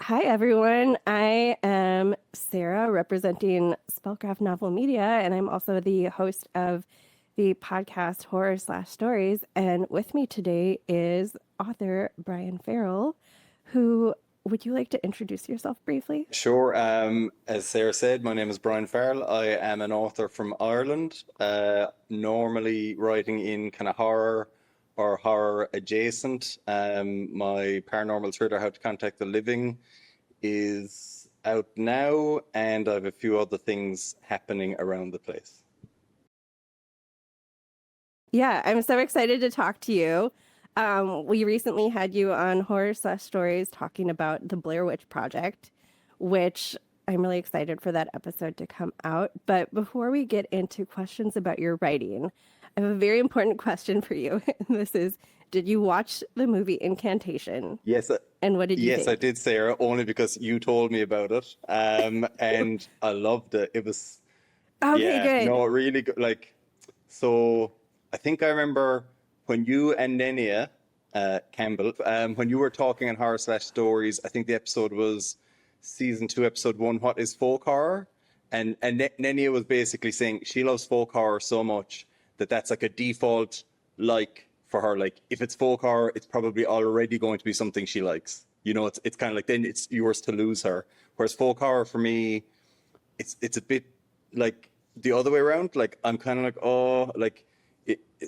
Hi, everyone. I am Sarah representing Spellcraft Novel Media, and I'm also the host of the podcast Horror/Stories. And with me today is author Bryan Farrell, who would you like to introduce yourself briefly? Sure. As Sarah said, my name is Bryan Farrell. I am an author from Ireland, normally writing in kind of horror or horror adjacent. My paranormal thriller, How to Contact the Living, is out now, and I have a few other things happening around the place. Yeah, I'm so excited to talk to you. We recently had you on Horror/Stories talking about the Blair Witch Project, which I'm really excited for that episode to come out. But before we get into questions about your writing, I have a very important question for you. And this is, did you watch the movie Incantation? Yes, And what did you yes, I think? did, Sarah, only because you told me about it. And I loved it. It was, Okay, yeah, good. no, really good. So I think I remember when you and Nenia Campbell, when you were talking on Horror/Stories, I think the episode was season 2, episode 1, What is Folk Horror? And Nenia was basically saying she loves folk horror so much that that's like a default like for her. Like if it's folk horror, it's probably already going to be something she likes. You know, it's kind of like then it's yours to lose her. Whereas folk horror for me, it's a bit like the other way around. Like I'm kind of like, oh, like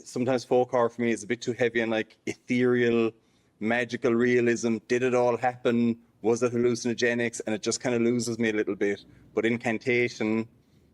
sometimes folk horror for me is a bit too heavy and like ethereal, magical realism. Did it all happen? Was it hallucinogenics? And it just kind of loses me a little bit. But Incantation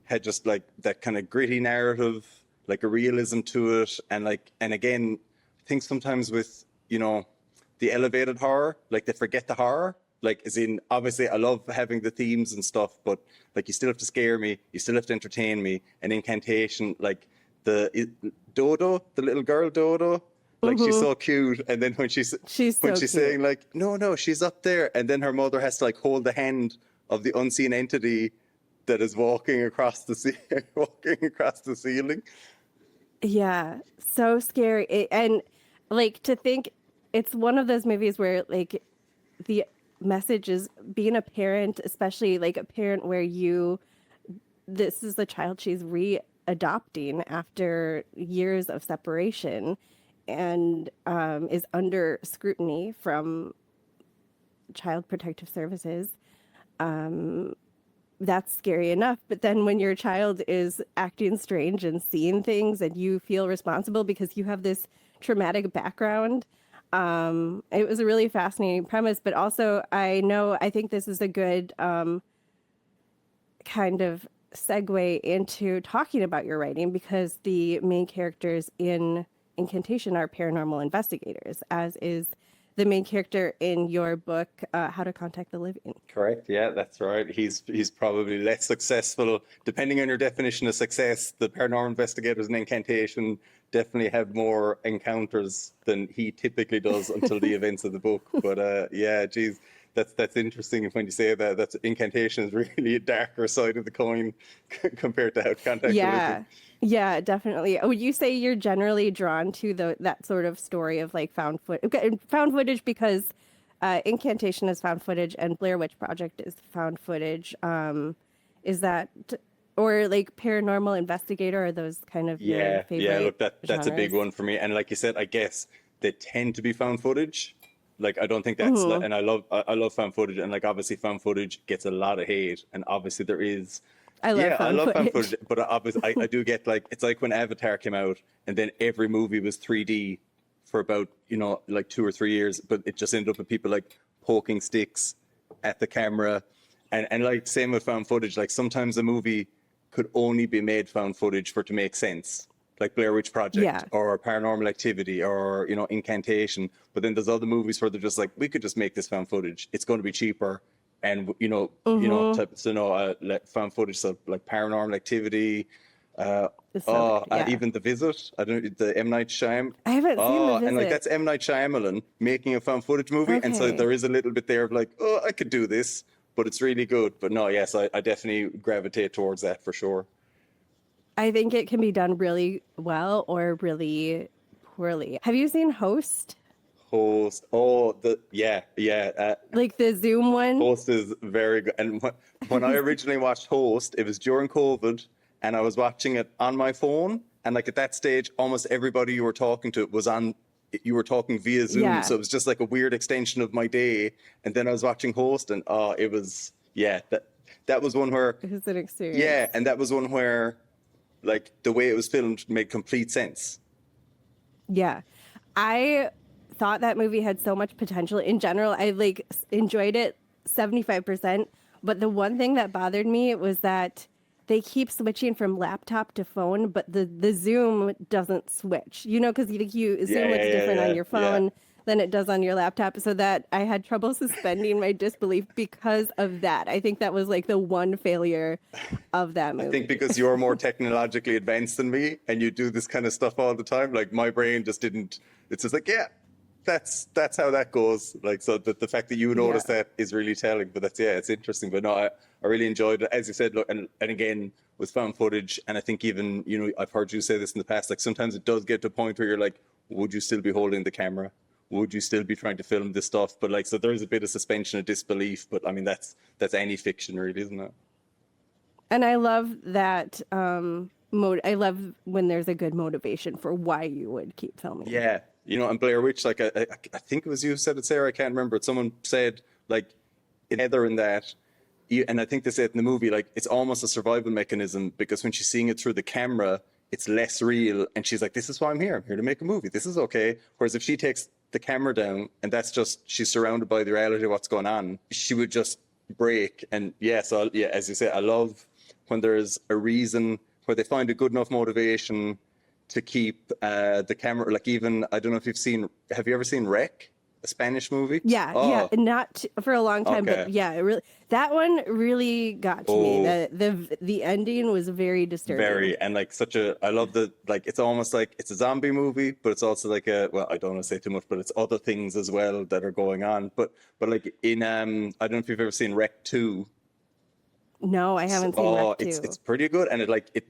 had just like that kind of gritty narrative, like a realism to it, and again, I think sometimes with the elevated horror, like they forget the horror. Like, as in, obviously, I love having the themes and stuff, but like, you still have to scare me, you still have to entertain me. And Incantation, like Dodo, the little girl Dodo, like she's Hmm. so cute. And then when she's She's when so she's cute. saying like, no, no, she's up there, and then her mother has to like hold the hand of the unseen entity that is walking across walking across the ceiling. Yeah, so scary. And like to think it's one of those movies where like the message is being a parent, especially like a parent where this is the child she's readopting after years of separation and is under scrutiny from Child Protective Services. That's scary enough. But then when your child is acting strange and seeing things and you feel responsible because you have this traumatic background, it was a really fascinating premise. But also, I think this is a good kind of segue into talking about your writing because the main characters in Incantation are paranormal investigators, as is the main character in your book, How to Contact the Living. Correct. Yeah, that's right. He's probably less successful, depending on your definition of success. The paranormal investigators in Incantation definitely have more encounters than he typically does until the events of the book. But yeah, geez, that's interesting when you say that. That's Incantation is really a darker side of the coin compared to How to Contact the Living. Yeah. Yeah, definitely. Would you say you're generally drawn to that sort of story of like found footage because Incantation is found footage and Blair Witch Project is found footage. Is that or like paranormal investigator? Are those kind of your Yeah. favorite Look, that's a big genres? one for me. And like you said, I guess they tend to be found footage. Like I don't think that's Hmm. and I love found footage, and like obviously found footage gets a lot of hate, and obviously there is. I love Yeah, I found love found footage. footage, but obviously I do get like it's like when Avatar came out, and then every movie was 3D for about like 2 or 3 years, but it just ended up with people like poking sticks at the camera, and like same with found footage. Like sometimes a movie could only be made found footage for it to make sense, like Blair Witch Project Yeah. or Paranormal Activity or Incantation. But then there's other movies where they're just like, we could just make this found footage. It's going to be cheaper, and Mm-hmm. type so no, like found footage, so like Paranormal Activity. Uh, It's so good. Yeah. Even The Visit. I don't the M Night Shyam. I haven't seen The Oh, and like Visit. that's M Night Shyamalan making a found footage movie, and so Okay. there is a little bit there of like, oh, I could do this, but it's really good. But no, yes, I definitely gravitate towards that for sure. I think it can be done really well or really poorly. Have you seen Host? Host. Oh, yeah. Like the Zoom one? Host is very good. And when I originally watched Host, it was during COVID, and I was watching it on my phone. And like at that stage, almost everybody you were talking to you were talking via Zoom. Yeah. So it was just like a weird extension of my day. And then I was watching Host, and it was, that was one where, It was an experience. yeah, and that was one where like the way it was filmed made complete sense. Yeah. I thought that movie had so much potential. In general, I like enjoyed it 75%. But the one thing that bothered me was that they keep switching from laptop to phone, but the Zoom doesn't switch. You know, because you Zoom looks different on your phone than it does on your laptop. So that I had trouble suspending my disbelief because of that. I think that was like the one failure of that movie. I think because you're more technologically advanced than me and you do this kind of stuff all the time, like my brain just didn't, it's just like, yeah, that's how that goes. Like, so the fact that you notice that is really telling, but it's interesting. But no, I really enjoyed it. As you said, look, and again, with found footage, and I think even, I've heard you say this in the past, like sometimes it does get to a point where you're like, would you still be holding the camera? Would you still be trying to film this stuff? But like, so there is a bit of suspension of disbelief, but I mean, that's any fiction really, isn't it? And I love that I love when there's a good motivation for why you would keep filming. Yeah. And Blair Witch, like, I think it was you who said it, Sarah, I can't remember, but someone said, like, Heather in that, and I think they said in the movie, like, it's almost a survival mechanism because when she's seeing it through the camera, it's less real. And she's like, this is why I'm here to make a movie. This is okay. Whereas if she takes the camera down and that's just, she's surrounded by the reality of what's going on, she would just break. And as you say, I love when there's a reason where they find a good enough motivation to keep the camera, like even, I don't know if have you ever seen Rec, a Spanish movie? Yeah, not for a long time, Okay. but yeah, that one really got to me. The ending was very disturbing. Very, and like I love it's almost like it's a zombie movie, but it's also like I don't want to say too much, but it's other things as well that are going on. But like in, I don't know if you've ever seen Rec 2. No, I haven't seen Rec 2. It's pretty good, and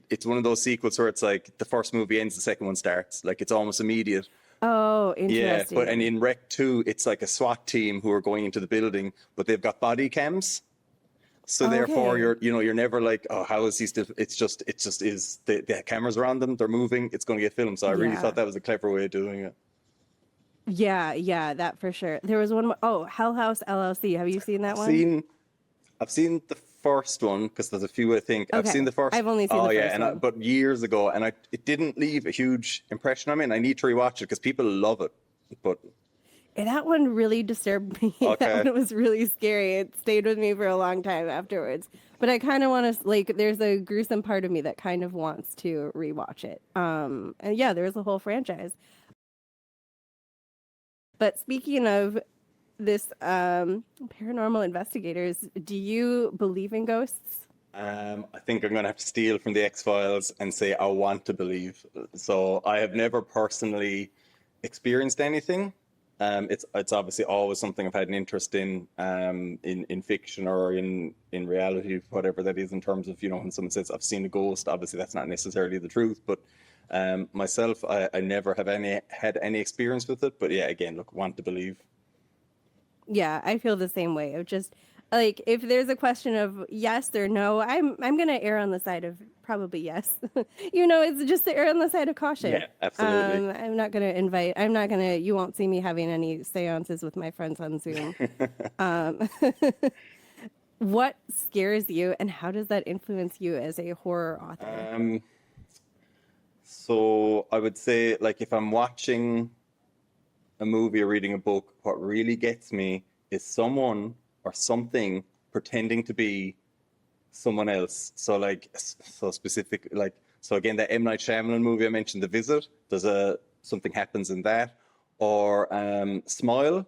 it's one of those sequels where it's like the first movie ends, the second one starts. Like it's almost immediate. Oh, interesting. Yeah, and in Rec 2, it's like a SWAT team who are going into the building, but they've got body cams. So therefore, you're never like, oh, how is he still? It's just is the cameras are on them, they're moving, it's going to get filmed. So I really thought that was a clever way of doing it. Yeah, that for sure. There was one more. Oh, Hell House LLC. Have you seen that one? I've seen the first one because there's a few, I think. Okay. I've seen the first. I've only seen the first one. But years ago, and it didn't leave a huge impression on me, and I need to rewatch it because people love it. But that one really disturbed me. Okay. That one was really scary. It stayed with me for a long time afterwards. But I kind of want to, like, there's a gruesome part of me that kind of wants to rewatch it. And yeah, there's a whole franchise. But speaking of this paranormal investigators, do you believe in ghosts? I think I'm going to have to steal from the X-Files and say I want to believe. So I have never personally experienced anything. It's obviously always something I've had an interest in fiction or in reality, whatever that is, in terms of, when someone says I've seen a ghost, obviously that's not necessarily the truth, but myself, I never have had any experience with it. But yeah, again, look, want to believe. Yeah, I feel the same way. Of just like if there's a question of yes or no, I'm gonna err on the side of probably yes. It's just to err on the side of caution. Yeah, absolutely. I'm not gonna. You won't see me having any seances with my friends on Zoom. What scares you, and how does that influence you as a horror author? So I would say, like, if I'm watching a movie or reading a book, what really gets me is someone or something pretending to be someone else. So specific, so again, that M. Night Shyamalan movie I mentioned, The Visit, something happens in that. Or Smile.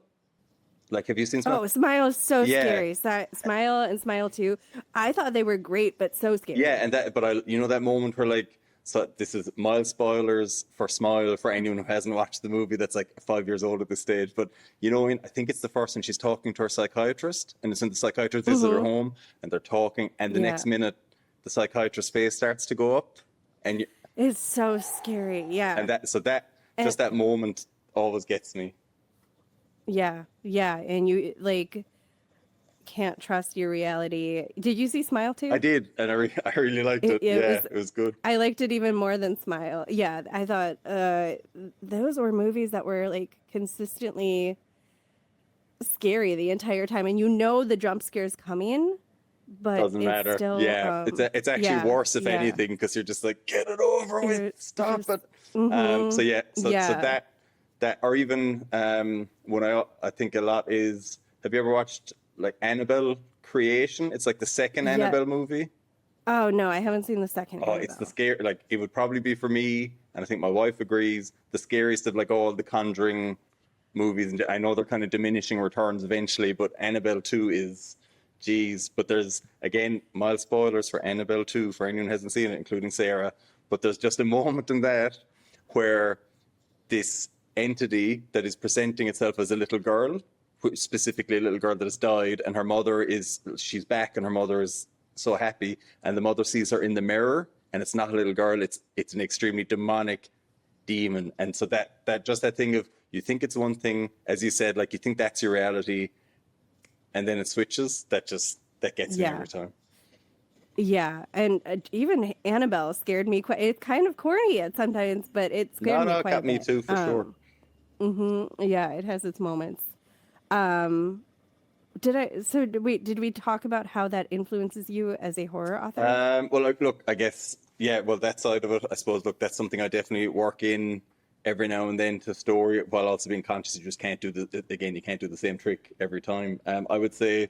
Like, have you seen Smile? Oh, Smile is so scary. Smile and Smile 2. I thought they were great, but so scary. Yeah, and that moment where, like, so this is mild spoilers for Smile for anyone who hasn't watched the movie that's like 5 years old at this stage. But I think it's the first one she's talking to her psychiatrist, and it's when the psychiatrist visits her home and they're talking, and the next minute the psychiatrist's face starts to go up, and it's so scary. Yeah, and that moment always gets me. Yeah, and you like can't trust your reality. Did you see Smile I too? did, and I really liked it. It Yeah, was it was good. I liked it even more than Smile. Yeah, I thought those were movies that were like consistently scary the entire time, and you know the jump scare's coming, but Doesn't it's matter. still Yeah, it's actually yeah, worse if yeah. anything, because you're just like, get it over with, You're stop just it. So mm-hmm. yeah, so Yeah. that or even when I think a lot is, have you ever watched like Annabelle Creation? It's like the second Yeah. Annabelle movie. Oh no, I haven't seen the second Oh, it's the Annabelle. scare. Like it would probably be for me, and I think my wife agrees, the scariest of like all the Conjuring movies. And I know they're kind of diminishing returns eventually, but Annabelle 2 is, geez. But there's again mild spoilers for Annabelle 2 for anyone who hasn't seen it, including Sarah. But there's just a moment in that where this entity that is presenting itself as a little girl, specifically a little girl that has died, and her mother is, she's back, and her mother is so happy, and the mother sees her in the mirror, and it's not a little girl, it's an extremely demonic demon. And so that just that thing of, you think it's one thing, as you said, like you think that's your reality, and then it switches. That gets me Yeah. every time. Yeah, and even Annabelle scared me quite. It's kind of corny at sometimes, but it scared No, me no, it quite a got me bit. too for sure. Yeah, it has its moments. Um, did we talk about how that influences you as a horror author? Well, look, I guess, yeah, well, that side of it, I suppose, look, that's something I definitely work in every now and then to story, while also being conscious you just can't do again, you can't do the same trick every time. I would say,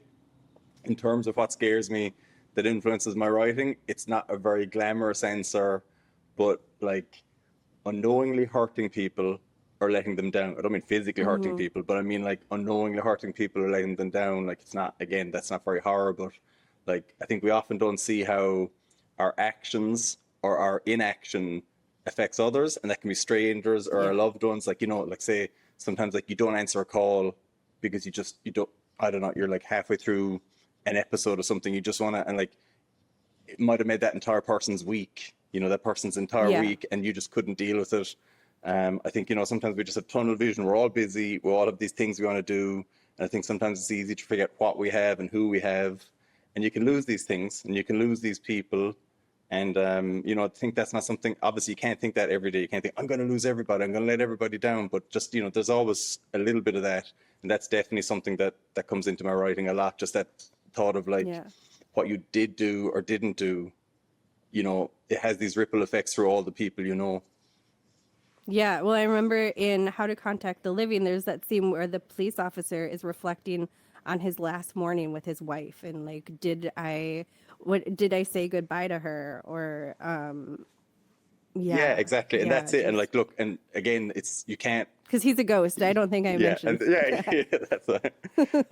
in terms of what scares me that influences my writing, it's not a very glamorous answer, but like unknowingly hurting people or letting them down. I don't mean physically hurting Mm-hmm. people, but I mean like unknowingly hurting people or letting them down. Like it's not, again, that's not very horror, but like I think we often don't see how our actions or our inaction affects others, and that can be strangers or our Yeah. loved ones. Like, like say sometimes like you don't answer a call because you don't, I don't know, you're like halfway through an episode or something, you just want to, and like it might have made that entire person's week, that person's entire Yeah. week, and you just couldn't deal with it. I think, sometimes we just have tunnel vision. We're all busy. We all have these things we want to do. And I think sometimes it's easy to forget what we have and who we have. And you can lose these things and you can lose these people. And, I think that's not something, obviously, you can't think that every day. You can't think, I'm going to lose everybody. I'm going to let everybody down. But just, there's always a little bit of that. And that's definitely something that comes into my writing a lot. Just that thought of like Yeah. what you did do or didn't do, it has these ripple effects through all the people you know. Yeah, well, I remember in How to Contact the Living, there's that scene where the police officer is reflecting on his last morning with his wife, and like, did I say goodbye to her, or Yeah, yeah, exactly. And yeah, that's it. And just like, look, and again, you can't, because he's a ghost. I don't think I yeah, and mentioned yeah, that. yeah, that's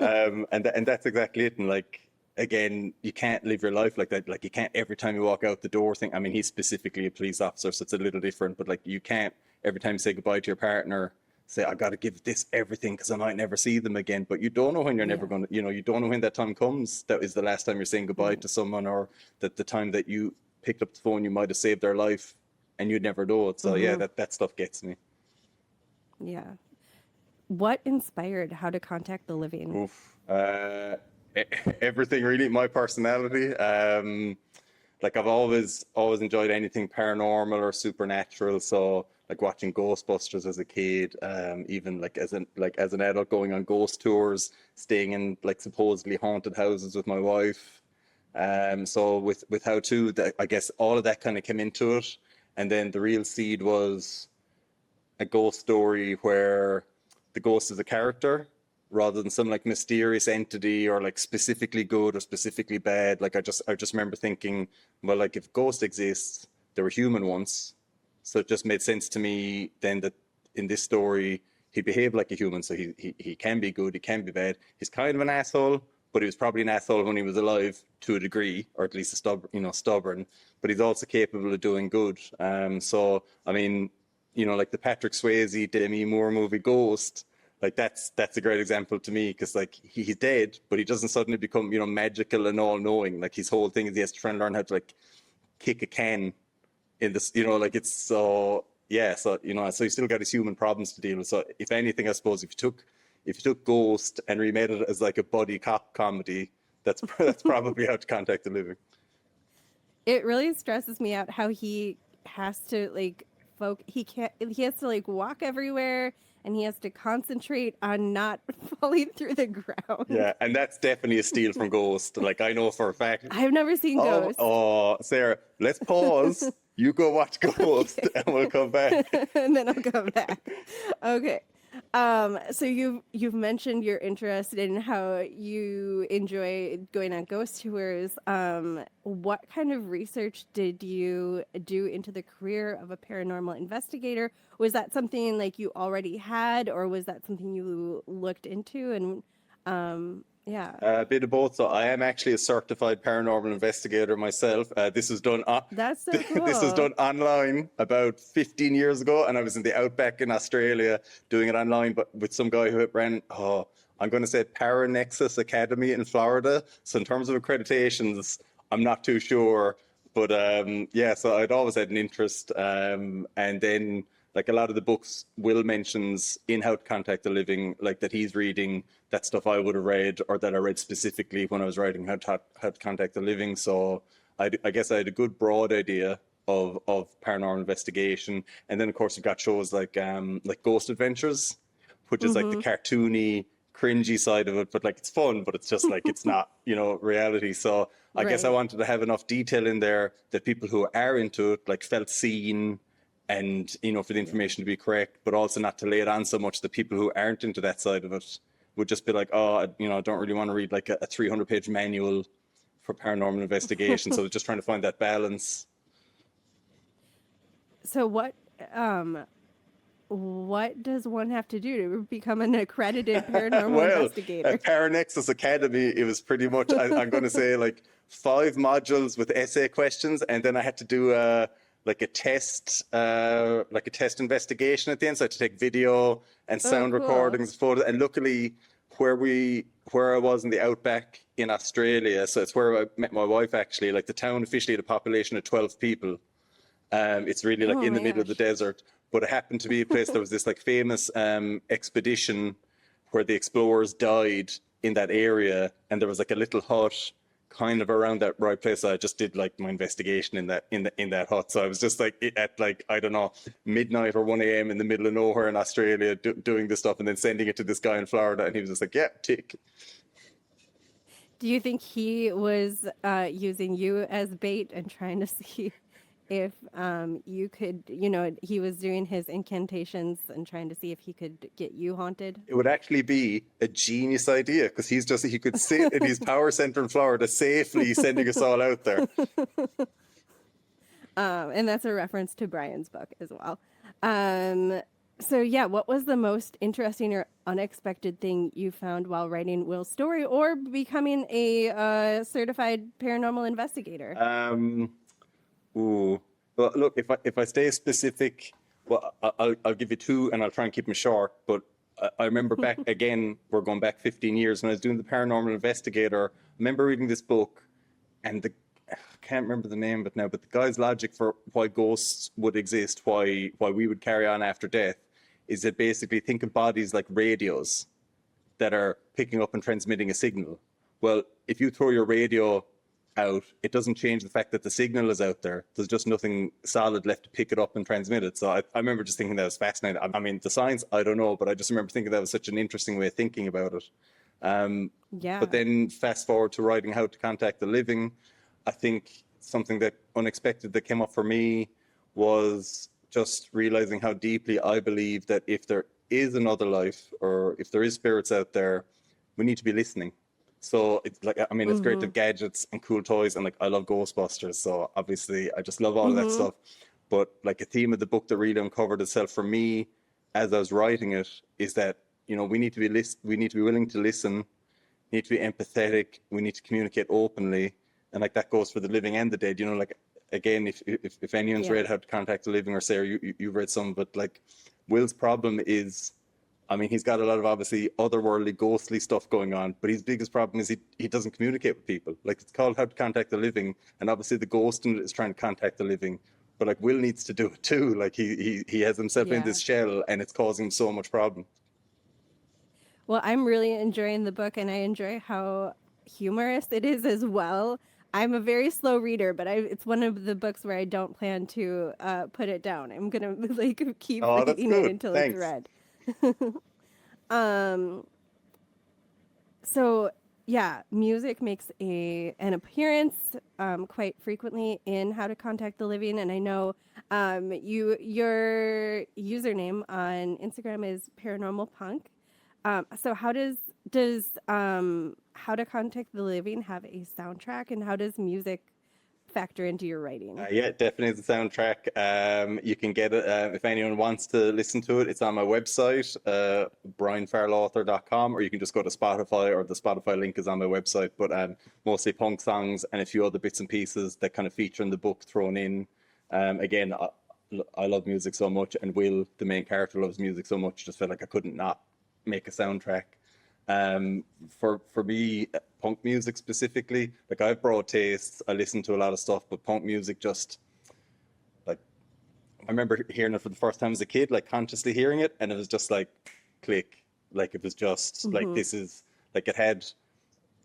right. And that's exactly it. And like, again, you can't live your life like that. Like, you can't every time you walk out the door think, I mean, he's specifically a police officer, so it's a little different, but like, you can't every time you say goodbye to your partner, say, I got to give this everything because I might never see them again. But you don't know when you're never Yeah, going to, you don't know when that time comes. That is the last time you're saying goodbye right. to someone, or that the time that you picked up the phone, you might have saved their life and you'd never know it. So yeah, Mm-hmm. that stuff gets me. Yeah. What inspired How to Contact the Living? Oof. Everything really, my personality. Like I've always enjoyed anything paranormal or supernatural. So like watching Ghostbusters as a kid, even like as an adult, going on ghost tours, staying in like supposedly haunted houses with my wife. So with how to, that I guess all of that kind of came into it, and then the real seed was a ghost story where the ghost is a character rather than some like mysterious entity or like specifically good or specifically bad. Like I just remember thinking, well, like if ghost exists, they were human once. So it just made sense to me then that in this story he behaved like a human. So he can be good, he can be bad. He's kind of an asshole, but he was probably an asshole when he was alive to a degree, or at least a stubborn. But he's also capable of doing good. So I mean, like the Patrick Swayze, Demi Moore movie Ghost, like that's a great example to me, because like he's dead, but he doesn't suddenly become magical and all knowing. Like his whole thing is he has to try and learn how to like kick a can in this, like it's so, yeah. So so he still got his human problems to deal with. So if anything, I suppose if if you took Ghost and remade it as like a buddy cop comedy, that's probably How to Contact the Living. It really stresses me out how he has to like he has to like walk everywhere and he has to concentrate on not falling through the ground. Yeah, and that's definitely a steal from Ghost. Like I know for a fact. I've never seen Oh, Ghost. oh, Sarah, let's pause. You go watch Ghost, and we'll come back. And then I'll come back. Okay. So you've mentioned you're interested in how you enjoy going on ghost tours. What kind of research did you do into the career of a paranormal investigator? Was that something like you already had, or was that something you looked into? And yeah, A bit of both. So I am actually a certified paranormal investigator myself. This was done on that's so this was cool. done online about 15 years ago, and I was in the outback in Australia doing it online, but with some guy who ran, I'm going to say Paranexus Academy in Florida. So in terms of accreditations, I'm not too sure, but yeah. So I'd always had an interest, and then like a lot of the books Will mentions in How to Contact the Living, like that he's reading, that stuff I would have read or that I read specifically when I was writing How to Contact the Living. So I guess I had a good broad idea of paranormal investigation. And then of course you've got shows like Ghost Adventures, which is like the cartoony, cringy side of it, but like it's fun, but it's just like it's not, reality. So I guess I Right. wanted to have enough detail in there that people who are into it like felt seen, and for the information to be correct, but also not to lay it on so much that people who aren't into that side of it would just be like, oh, I don't really want to read like a 300-page manual for paranormal investigation. So just trying to find that balance. So what does one have to do to become an accredited paranormal Well, investigator? at Paranexus Academy, it was pretty much, I'm going to say like 5 modules with essay questions, and then I had to do like a test investigation at the end. So I had to take video and Oh, sound cool. recordings, photos, and luckily where I was in the outback in Australia, so it's where I met my wife actually. Like the town officially had a population of 12 people. It's really like Oh in the my middle of the gosh. desert, but it happened to be a place that was this like famous expedition where the explorers died in that area, and there was like a little hut kind of around that right place. So I just did like my investigation in that hut. So I was just like at like I don't know, midnight or 1 a.m. in the middle of nowhere in Australia doing this stuff, and then sending it to this guy in Florida, and he was just like, yeah, tick. Do you think he was using you as bait and trying to see if you could, he was doing his incantations and trying to see if he could get you haunted? It would actually be a genius idea because he could sit in his power center in Florida safely sending us all out there. And that's a reference to Bryan's book as well. So yeah, what was the most interesting or unexpected thing you found while writing Will's story or becoming a certified paranormal investigator? Ooh. Well, look, if I stay specific, well, I'll give you 2, and I'll try and keep them short. But I remember back again, we're going back 15 years when I was doing the paranormal investigator. I remember reading this book, and I can't remember the name of it now, but the guy's logic for why ghosts would exist, why we would carry on after death, is that basically think of bodies like radios that are picking up and transmitting a signal. Well, if you throw your radio out, it doesn't change the fact that the signal is out there. There's just nothing solid left to pick it up and transmit it. So I remember just thinking that was fascinating. I mean, the science, I don't know, but I just remember thinking that was such an interesting way of thinking about it. Yeah. But then fast forward to writing How to Contact the Living, I think something that unexpected that came up for me was just realizing how deeply I believe that if there is another life or if there is spirits out there, we need to be listening. So it's like, I mean, it's great to have gadgets and cool toys, and like I love Ghostbusters, so obviously I just love all of that stuff. But like a theme of the book that really uncovered itself for me as I was writing it is that we need to be we need to be willing to listen, we need to be empathetic, we need to communicate openly, and like that goes for the living and the dead. Like again, if anyone's Yeah. read How to Contact the Living, or Sarah, you've read some, but like Will's problem is, I mean, he's got a lot of obviously otherworldly, ghostly stuff going on, but his biggest problem is he doesn't communicate with people. Like it's called How to Contact the Living, and obviously the ghost in it is trying to contact the living, but like Will needs to do it too. Like he has himself in Yeah. this shell, and it's causing him so much problem. Well, I'm really enjoying the book, and I enjoy how humorous it is as well. I'm a very slow reader, but it's one of the books where I don't plan to put it down. I'm gonna like keep Oh, that's reading it good. until it's Thanks. read. Um, so yeah, music makes an appearance quite frequently in How to Contact the Living, and I know your username on Instagram is Paranormal Punk. So does How to Contact the Living have a soundtrack, and how does music factor into your writing? Yeah, definitely the soundtrack. You can get it if anyone wants to listen to it. It's on my website, bryanfarrellauthor.com, or you can just go to Spotify, or the Spotify link is on my website. But mostly punk songs and a few other bits and pieces that kind of feature in the book thrown in. Again, I love music so much, and Will, the main character, loves music so much. Just felt like I couldn't not make a soundtrack. For me, punk music specifically, like I have broad tastes. I listen to a lot of stuff, but punk music just like I remember hearing it for the first time as a kid, like consciously hearing it, and it was just like click. Like it was just like Mm-hmm. this is like it had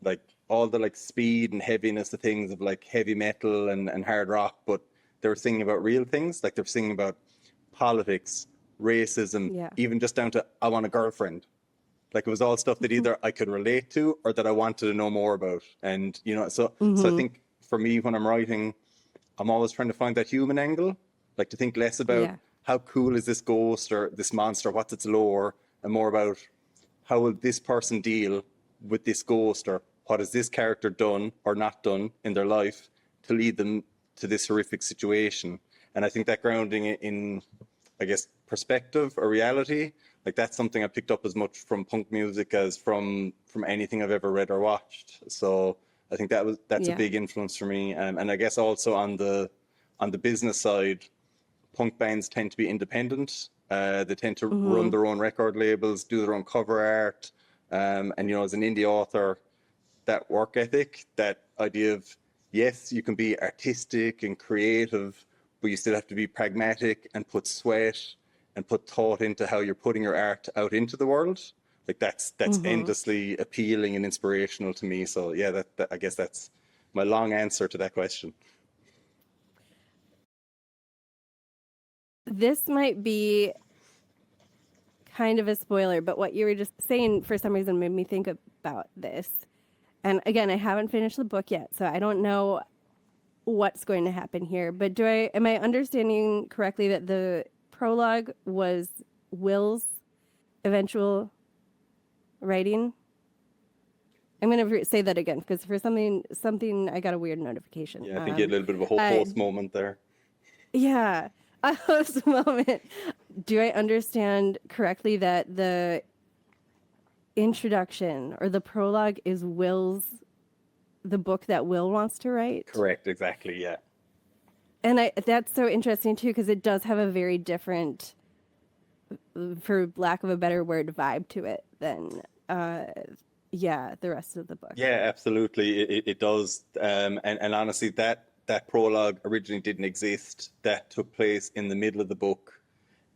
like all the like speed and heaviness, the things of like heavy metal and hard rock, but they were singing about real things. Like they were singing about politics, racism, Yeah. even just down to I want a girlfriend. Like it was all stuff that either I could relate to or that I wanted to know more about. And so I Mm-hmm. think for me when I'm writing, I'm always trying to find that human angle, like to think less about Yeah. how cool is this ghost or this monster, what's its lore, and more about how will this person deal with this ghost, or what has this character done or not done in their life to lead them to this horrific situation. And I think that grounding in I guess, perspective or reality. Like that's something I picked up as much from punk music as from anything I've ever read or watched. So I think that's a Yeah. big influence for me. And I guess also on the business side, punk bands tend to be independent. They tend to run Mm-hmm. their own record labels, do their own cover art, and as an indie author, that work ethic, that idea of yes, you can be artistic and creative, but you still have to be pragmatic and put sweat and put thought into how you're putting your art out into the world. Like that's Mm-hmm. endlessly appealing and inspirational to me. So yeah, that I guess that's my long answer to that question. This might be kind of a spoiler, but what you were just saying for some reason made me think about this. And again, I haven't finished the book yet, so I don't know what's going to happen here. But am I understanding correctly that the prologue was Will's eventual writing? I'm going to say that again because for something I got a weird notification. Yeah, I think you had a little bit of a whole Uh, post moment there. yeah, a host moment. Do I understand correctly that the introduction or the prologue is the book that Will wants to write? Correct, exactly. Yeah. And that's so interesting too because it does have a very different, for lack of a better word, vibe to it than yeah, the rest of the book. Yeah, absolutely. It does. And honestly, that prologue originally didn't exist. That took place in the middle of the book.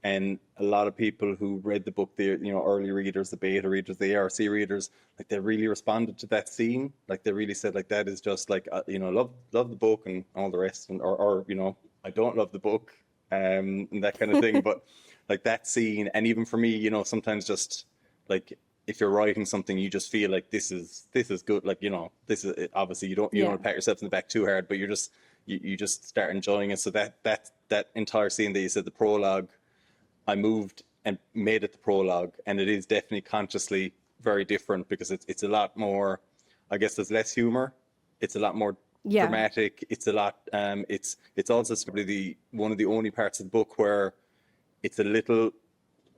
And a lot of people who read the book, the early readers, the beta readers, the ARC readers, like they really responded to that scene. Like they really said, like that is just like love the book and all the rest, and or I don't love the book, and that kind of thing. But like that scene, and even for me, sometimes just like if you're writing something, you just feel like this is good. Like this is obviously you don't Yeah. want to pat yourself in the back too hard, but you just start enjoying it. So that entire scene that you said, the prologue, I moved and made it the prologue, and it is definitely consciously very different because it's a lot more. I guess there's less humor. It's a lot more Yeah. dramatic. It's a lot. It's also probably the one of the only parts of the book where it's a little,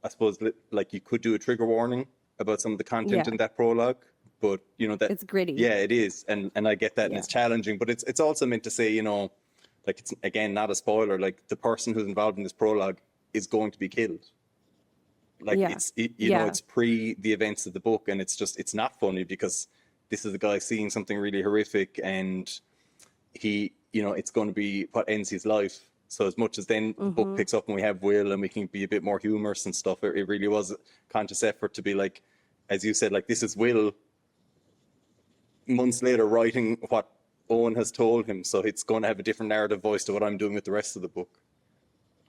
I suppose, like you could do a trigger warning about some of the content Yeah. in that prologue, but that It's gritty. yeah, it is, and I get that, and Yeah. it's challenging, but it's also meant to say, like it's again not a spoiler, like the person who's involved in this prologue is going to be killed. Like Yeah. Yeah. it's pre the events of the book, and it's not funny because this is a guy seeing something really horrific, and it's going to be what ends his life. So as much as then the book Mm-hmm. picks up and we have Will and we can be a bit more humorous and stuff, it really was a conscious effort to be like, as you said, like this is Will months later writing what Owen has told him, so it's going to have a different narrative voice to what I'm doing with the rest of the book.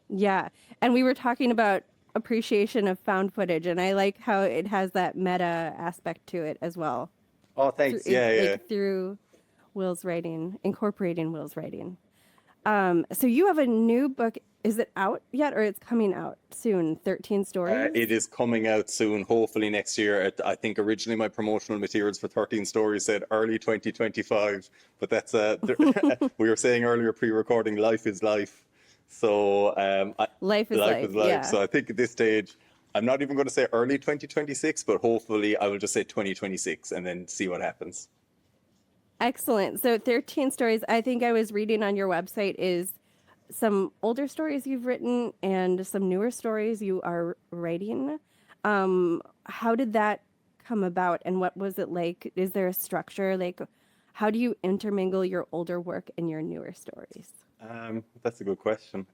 Yeah. And we were talking about appreciation of found footage, and I like how it has that meta aspect to it as well. Oh, Through thanks. it, Yeah, yeah. like through Will's writing, incorporating Will's writing. So you have a new book. Is it out yet, or it's coming out soon? 13 stories? It is coming out soon, hopefully next year. I think originally my promotional materials for 13 Stories said early 2025, but that's we were saying earlier pre-recording, life is life. So Life is life life. is life. Yeah. So I think at this stage, I'm not even going to say early 2026, but hopefully I will just say 2026 and then see what happens. Excellent. So 13 stories, I think I was reading on your website, is some older stories you've written and some newer stories you are writing. How did that come about, and what was it like? Is there a structure? Like, how do you intermingle your older work and your newer stories? That's a good question.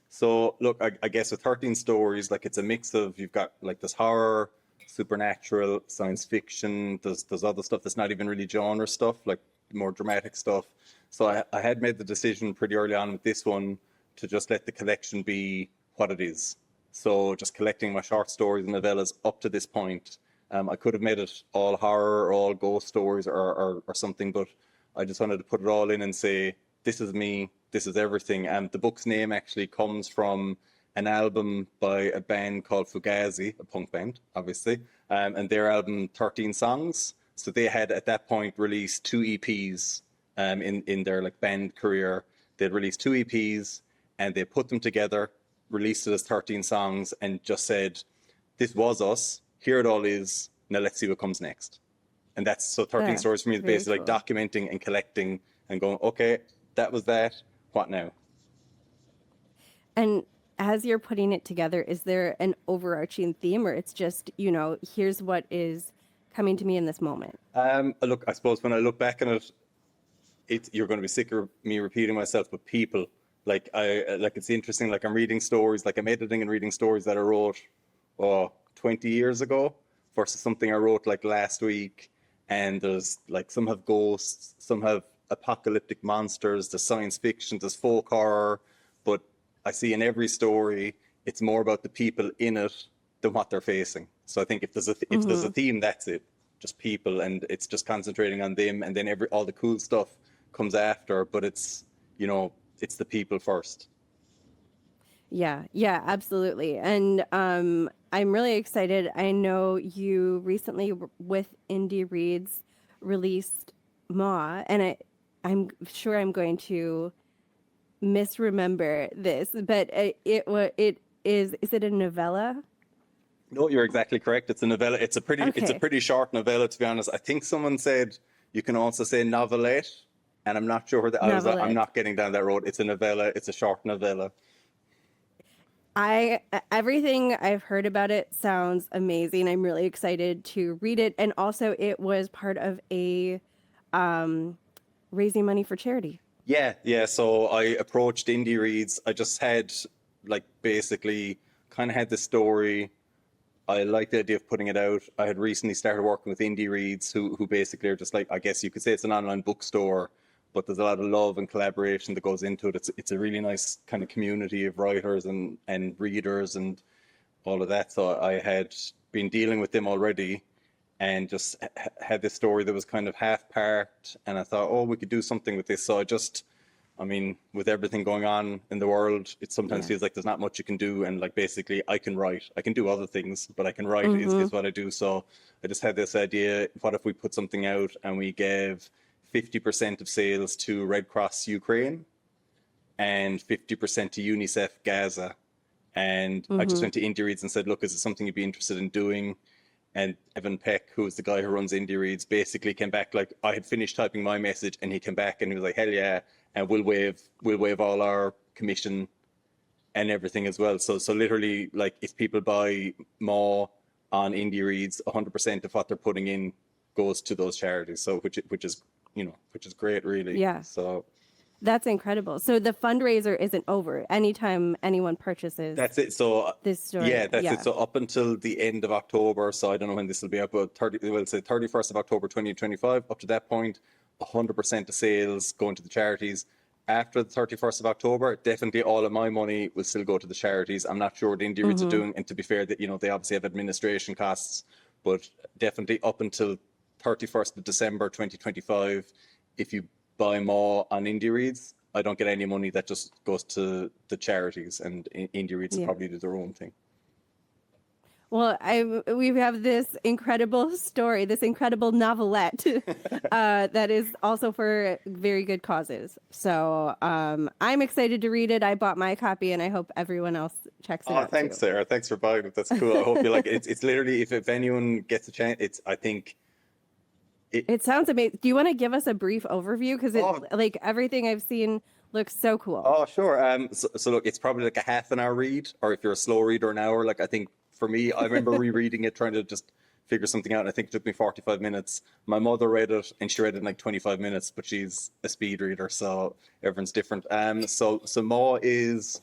So look, I guess with 13 Stories, like it's a mix of, you've got like this horror, supernatural, science fiction, there's other stuff that's not even really genre stuff, like more dramatic stuff. So I had made the decision pretty early on with this one to just let the collection be what it is. So just collecting my short stories and novellas up to this point. I could have made it all horror or all ghost stories or something, but I just wanted to put it all in and say, this is me, this is everything. And the book's name actually comes from an album by a band called Fugazi, a punk band, obviously, and their album 13 Songs. So they had at that point released two EPs in their like band career. They'd released two EPs and they put them together, released it as 13 songs, and just said, this was us, here it all is, now let's see what comes next. And that's, so 13 Yeah, Stories for me is very basically cool. like documenting and collecting and going, okay, that was that, what now? And as you're putting it together, is there an overarching theme, or it's just, here's what is coming to me in this moment? Look, I suppose when I look back on it, you're going to be sick of me repeating myself, but people, like it's interesting, like I'm reading stories, like I'm editing and reading stories that I wrote 20 years ago versus something I wrote like last week. And there's like, some have ghosts, some have apocalyptic monsters, there's science fiction, there's folk horror, but I see in every story, it's more about the people in it than what they're facing. So I think if there's a theme, that's it, just people, and it's just concentrating on them, and then all the cool stuff comes after. But it's it's the people first. Yeah, absolutely. And I'm really excited. I know you recently, with Indie Reads, released Ma, and I'm sure I'm going to misremember this, but it is it a novella? No, you're exactly correct. It's a novella. It's a Okay. pretty short novella, to be honest. I think someone said you can also say novelette, and I'm not sure that I was. I'm Novelette. not getting down that road. It's a novella. It's a short novella. I Everything I've heard about it sounds amazing. I'm really excited to read it, and also it was part of a raising money for charity. Yeah, yeah. So I approached Indie Reads. I just had like basically kind of had the story. I like the idea of putting it out. I had recently started working with Indie Reads, who basically are just like, I guess you could say it's an online bookstore, but there's a lot of love and collaboration that goes into it. It's a really nice kind of community of writers and readers and all of that. So I had been dealing with them already, and just had this story that was kind of half parked, and I thought, oh, we could do something with this. So I mean, with everything going on in the world, it sometimes Yeah. feels like there's not much you can do. And like, basically, I can write. I can do other things, but I can write is what I do. So I just had this idea, what if we put something out and we gave 50% of sales to Red Cross Ukraine and 50% to UNICEF Gaza? And I just went to Indie Reads and said, look, is it something you'd be interested in doing? And Evan Peck, who is the guy who runs Indie Reads, basically came back, like, I had finished typing my message, and he came back and he was like, hell yeah, and we'll waive all our commission and everything as well. So literally, like, if people buy more on Indie Reads, 100% of what they're putting in goes to those charities. So which is great, really. Yeah. So That's incredible. So the fundraiser isn't over anytime anyone purchases That's it. So this story. yeah, that's it. Yeah. So up until the end of October, so I don't know when this will be up, but 31st of October 2025, up to that point, 100% of sales going to the charities. After the 31st of October, definitely all of my money will still go to the charities. I'm not sure what Indie Reads are doing, and to be fair, that they obviously have administration costs, but definitely up until 31st of December 2025, if you buy more on Indie Reads, I don't get any money. That just goes to the charities, and Indie Reads will Yeah. probably do their own thing. Well, we have this incredible story, this incredible novelette that is also for very good causes. So I'm excited to read it. I bought my copy, and I hope everyone else checks it Oh, out thanks, too. Sarah. Thanks for buying it. That's cool. I hope you like it. It's literally, if anyone gets a chance, I think It sounds amazing. Do you want to give us a brief overview? Because Oh. like everything I've seen looks so cool. Oh, sure. So look, it's probably like a half an hour read, or if you're a slow reader, an hour. Like I think for me, I remember rereading it, trying to just figure something out. And I think it took me 45 minutes. My mother read it, and she read it in like 25 minutes, but she's a speed reader, so everyone's different. So Maw is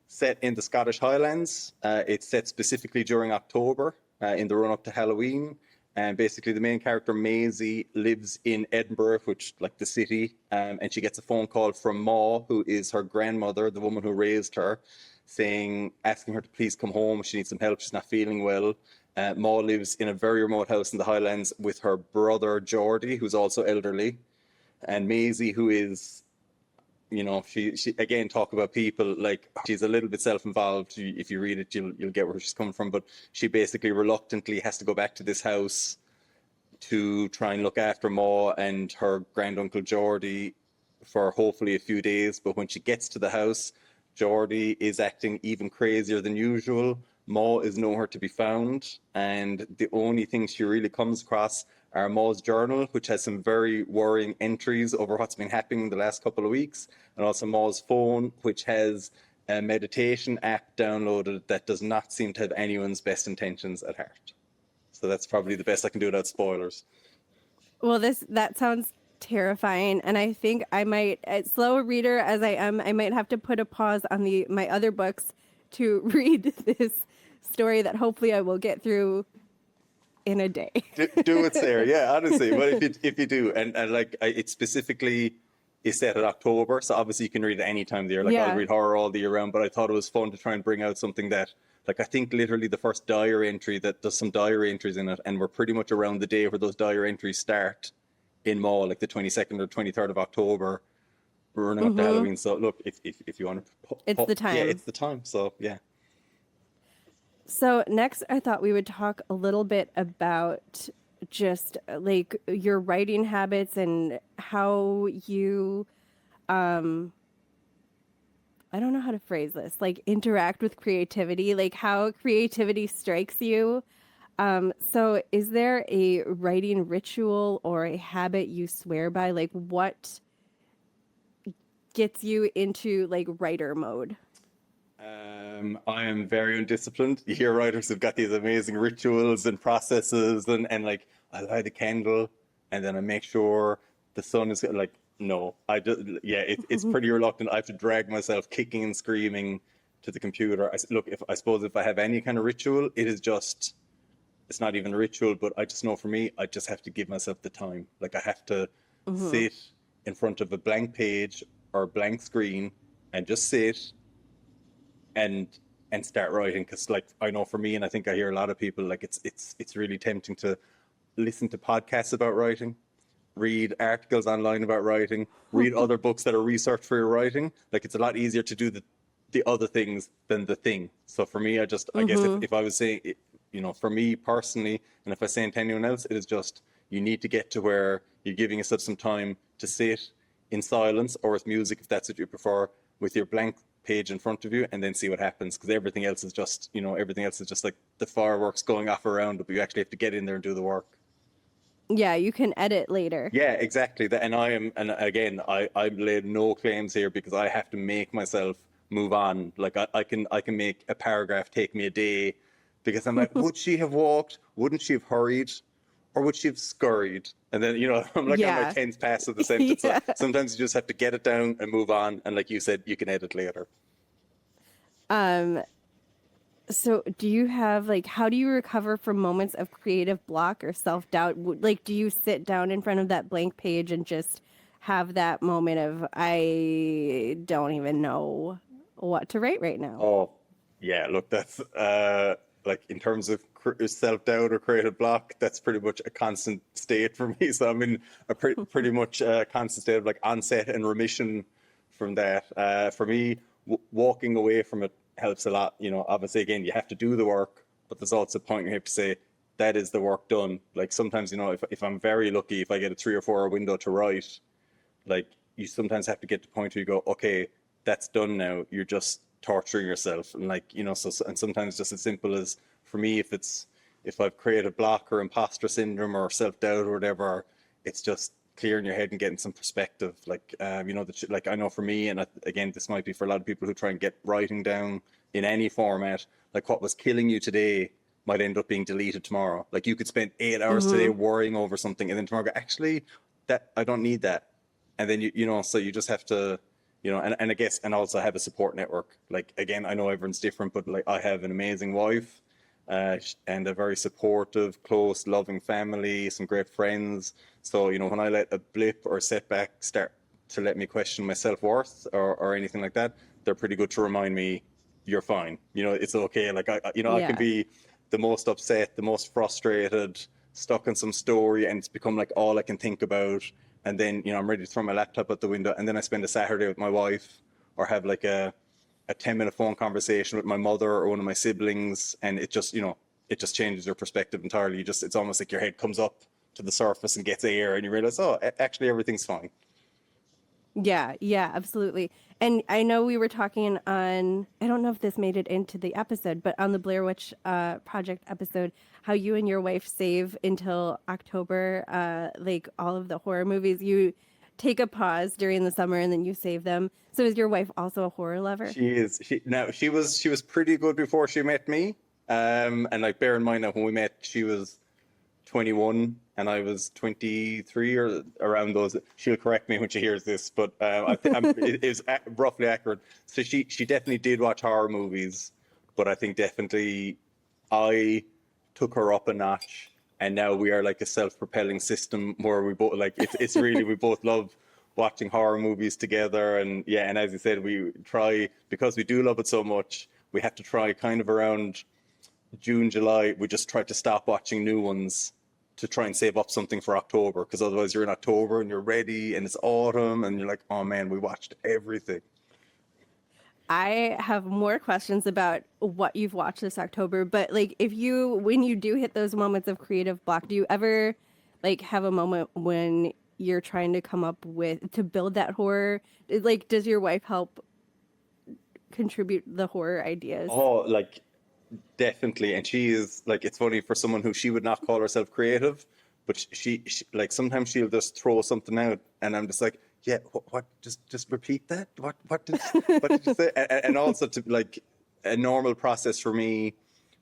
set in the Scottish Highlands. It's set specifically during October, in the run up to Halloween. And basically, the main character, Maisie, lives in Edinburgh, which, like the city, and she gets a phone call from Maw, who is her grandmother, the woman who raised her, asking her to please come home. She needs some help. She's not feeling well. Maw lives in a very remote house in the Highlands with her brother, Geordie, who's also elderly, and Maisie, who is, she again, talk about people, like she's a little bit self-involved. If you read it, you'll get where she's coming from, but she basically reluctantly has to go back to this house to try and look after Maw and her granduncle Geordie for hopefully a few days. But when she gets to the house, Geordie is acting even crazier than usual. Maw is nowhere to be found, and the only things she really comes across are Maw's journal, which has some very worrying entries over what's been happening the last couple of weeks, and also Maw's phone, which has a meditation app downloaded that does not seem to have anyone's best intentions at heart. So that's probably the best I can do without spoilers. Well, that sounds terrifying, and I think I might, as slow a reader as I am, I might have to put a pause on my other books to read this story that hopefully I will get through in a day. Do it, Sarah. Yeah, honestly. But if you do, and like it specifically is set at October, so obviously you can read it any time of the year. Like I'll read horror all the year round, but I thought it was fun to try and bring out something that, like, I think literally the first diary entry that does some diary entries in it, and we're pretty much around the day where those diary entries start in Maw, like the 22nd or 23rd of October, running up to Halloween. So look, if you want to, It's the time. Yeah, it's the time. So yeah. So next, I thought we would talk a little bit about just like your writing habits and how you, I don't know how to phrase this, like interact with creativity, like how creativity strikes you. So is there a writing ritual or a habit you swear by? Like what gets you into like writer mode? I am very undisciplined. You hear writers who've got these amazing rituals and processes, and like I light a candle, and then I make sure the sun is like. No, it's pretty reluctant. I have to drag myself kicking and screaming to the computer. I suppose if I have any kind of ritual, it's not even a ritual, but I just know for me, I just have to give myself the time. Like I have to sit in front of a blank page or a blank screen and just sit and start writing. Because like I know for me, and I think I hear a lot of people, like it's really tempting to listen to podcasts about writing, read articles online about writing, read other books that are research for your writing. Like it's a lot easier to do the other things than the thing. So for me, I guess if I was saying, for me personally, and if I say it to anyone else, it is just, you need to get to where you're giving yourself some time to sit in silence or with music, if that's what you prefer, with your blank page in front of you, and then see what happens. Because everything else is just like the fireworks going off around it, but you actually have to get in there and do the work. Yeah, you can edit later. Yeah, exactly. And again, I've laid no claims here because I have to make myself move on. Like I can make a paragraph take me a day because I'm like, would she have walked? Wouldn't she have hurried? or would she have scurried? And then, I'm like on my Yeah. 10th pass of the sentence. So Yeah. sometimes you just have to get it down and move on. And like you said, you can edit later. Um, so do you have like how do you recover from moments of creative block or self-doubt? Like do you sit down in front of that blank page and just have that moment of I don't even know what to write right now? Oh, yeah, look, that's like in terms of self-doubt or creative block, that's pretty much a constant state for me. So I'm in a pretty much constant state of like onset and remission from that. For me, walking away from it helps a lot. Obviously, again, you have to do the work, but there's also a point where you have to say, that is the work done. Like sometimes, if I'm very lucky, if I get a 3 or 4 hour window to write, like you sometimes have to get to the point where you go, okay, that's done now. You're just torturing yourself, and like and sometimes just as simple as for me, if I've created block or imposter syndrome or self doubt or whatever, it's just clearing your head and getting some perspective. Like like I know for me, and again, this might be for a lot of people who try and get writing down in any format. Like what was killing you today might end up being deleted tomorrow. Like you could spend 8 hours today Mm-hmm. worrying over something, and then tomorrow go, actually, that I don't need that. And then so you just have to, and I guess, and also have a support network. Like again, I know everyone's different, but like I have an amazing wife, and a very supportive, close, loving family, some great friends. So when I let a blip or a setback start to let me question my self-worth or anything like that, they're pretty good to remind me, you're fine. It's okay. Like I can Yeah. be the most upset, the most frustrated, stuck in some story, and it's become like all I can think about. And then I'm ready to throw my laptop out the window, and then I spend a Saturday with my wife, or have like a 10-minute phone conversation with my mother or one of my siblings, and it just changes your perspective entirely. It's almost like your head comes up to the surface and gets air, and you realize, oh, actually everything's fine. Yeah, yeah, absolutely. And I know we were talking on, I don't know if this made it into the episode, but on the Blair Witch Project episode, how you and your wife save until October, like all of the horror movies. You take a pause during the summer and then you save them. So is your wife also a horror lover? She was pretty good before she met me. And like bear in mind that when we met, she was 21 and I was 23 or around those. She'll correct me when she hears this, but I think it is roughly accurate. So she definitely did watch horror movies, but I think definitely I took her up a notch, and now we are like a self-propelling system where we both like it's really we both love watching horror movies together. And yeah, and as you said, we try, because we do love it so much, we have to try kind of around June, July, we just try to stop watching new ones to try and save up something for October, because otherwise you're in October and you're ready and it's autumn and you're like, oh man, we watched everything. I have more questions about what you've watched this October, but like when you do hit those moments of creative block, do you ever like have a moment when you're trying to come up with to build that horror? Like, does your wife help contribute the horror ideas? Oh, like definitely. And she is like, it's funny for someone who she would not call herself creative, but she like sometimes she'll just throw something out, and I'm just like, yeah, what just repeat that. What did you say? And also to like a normal process for me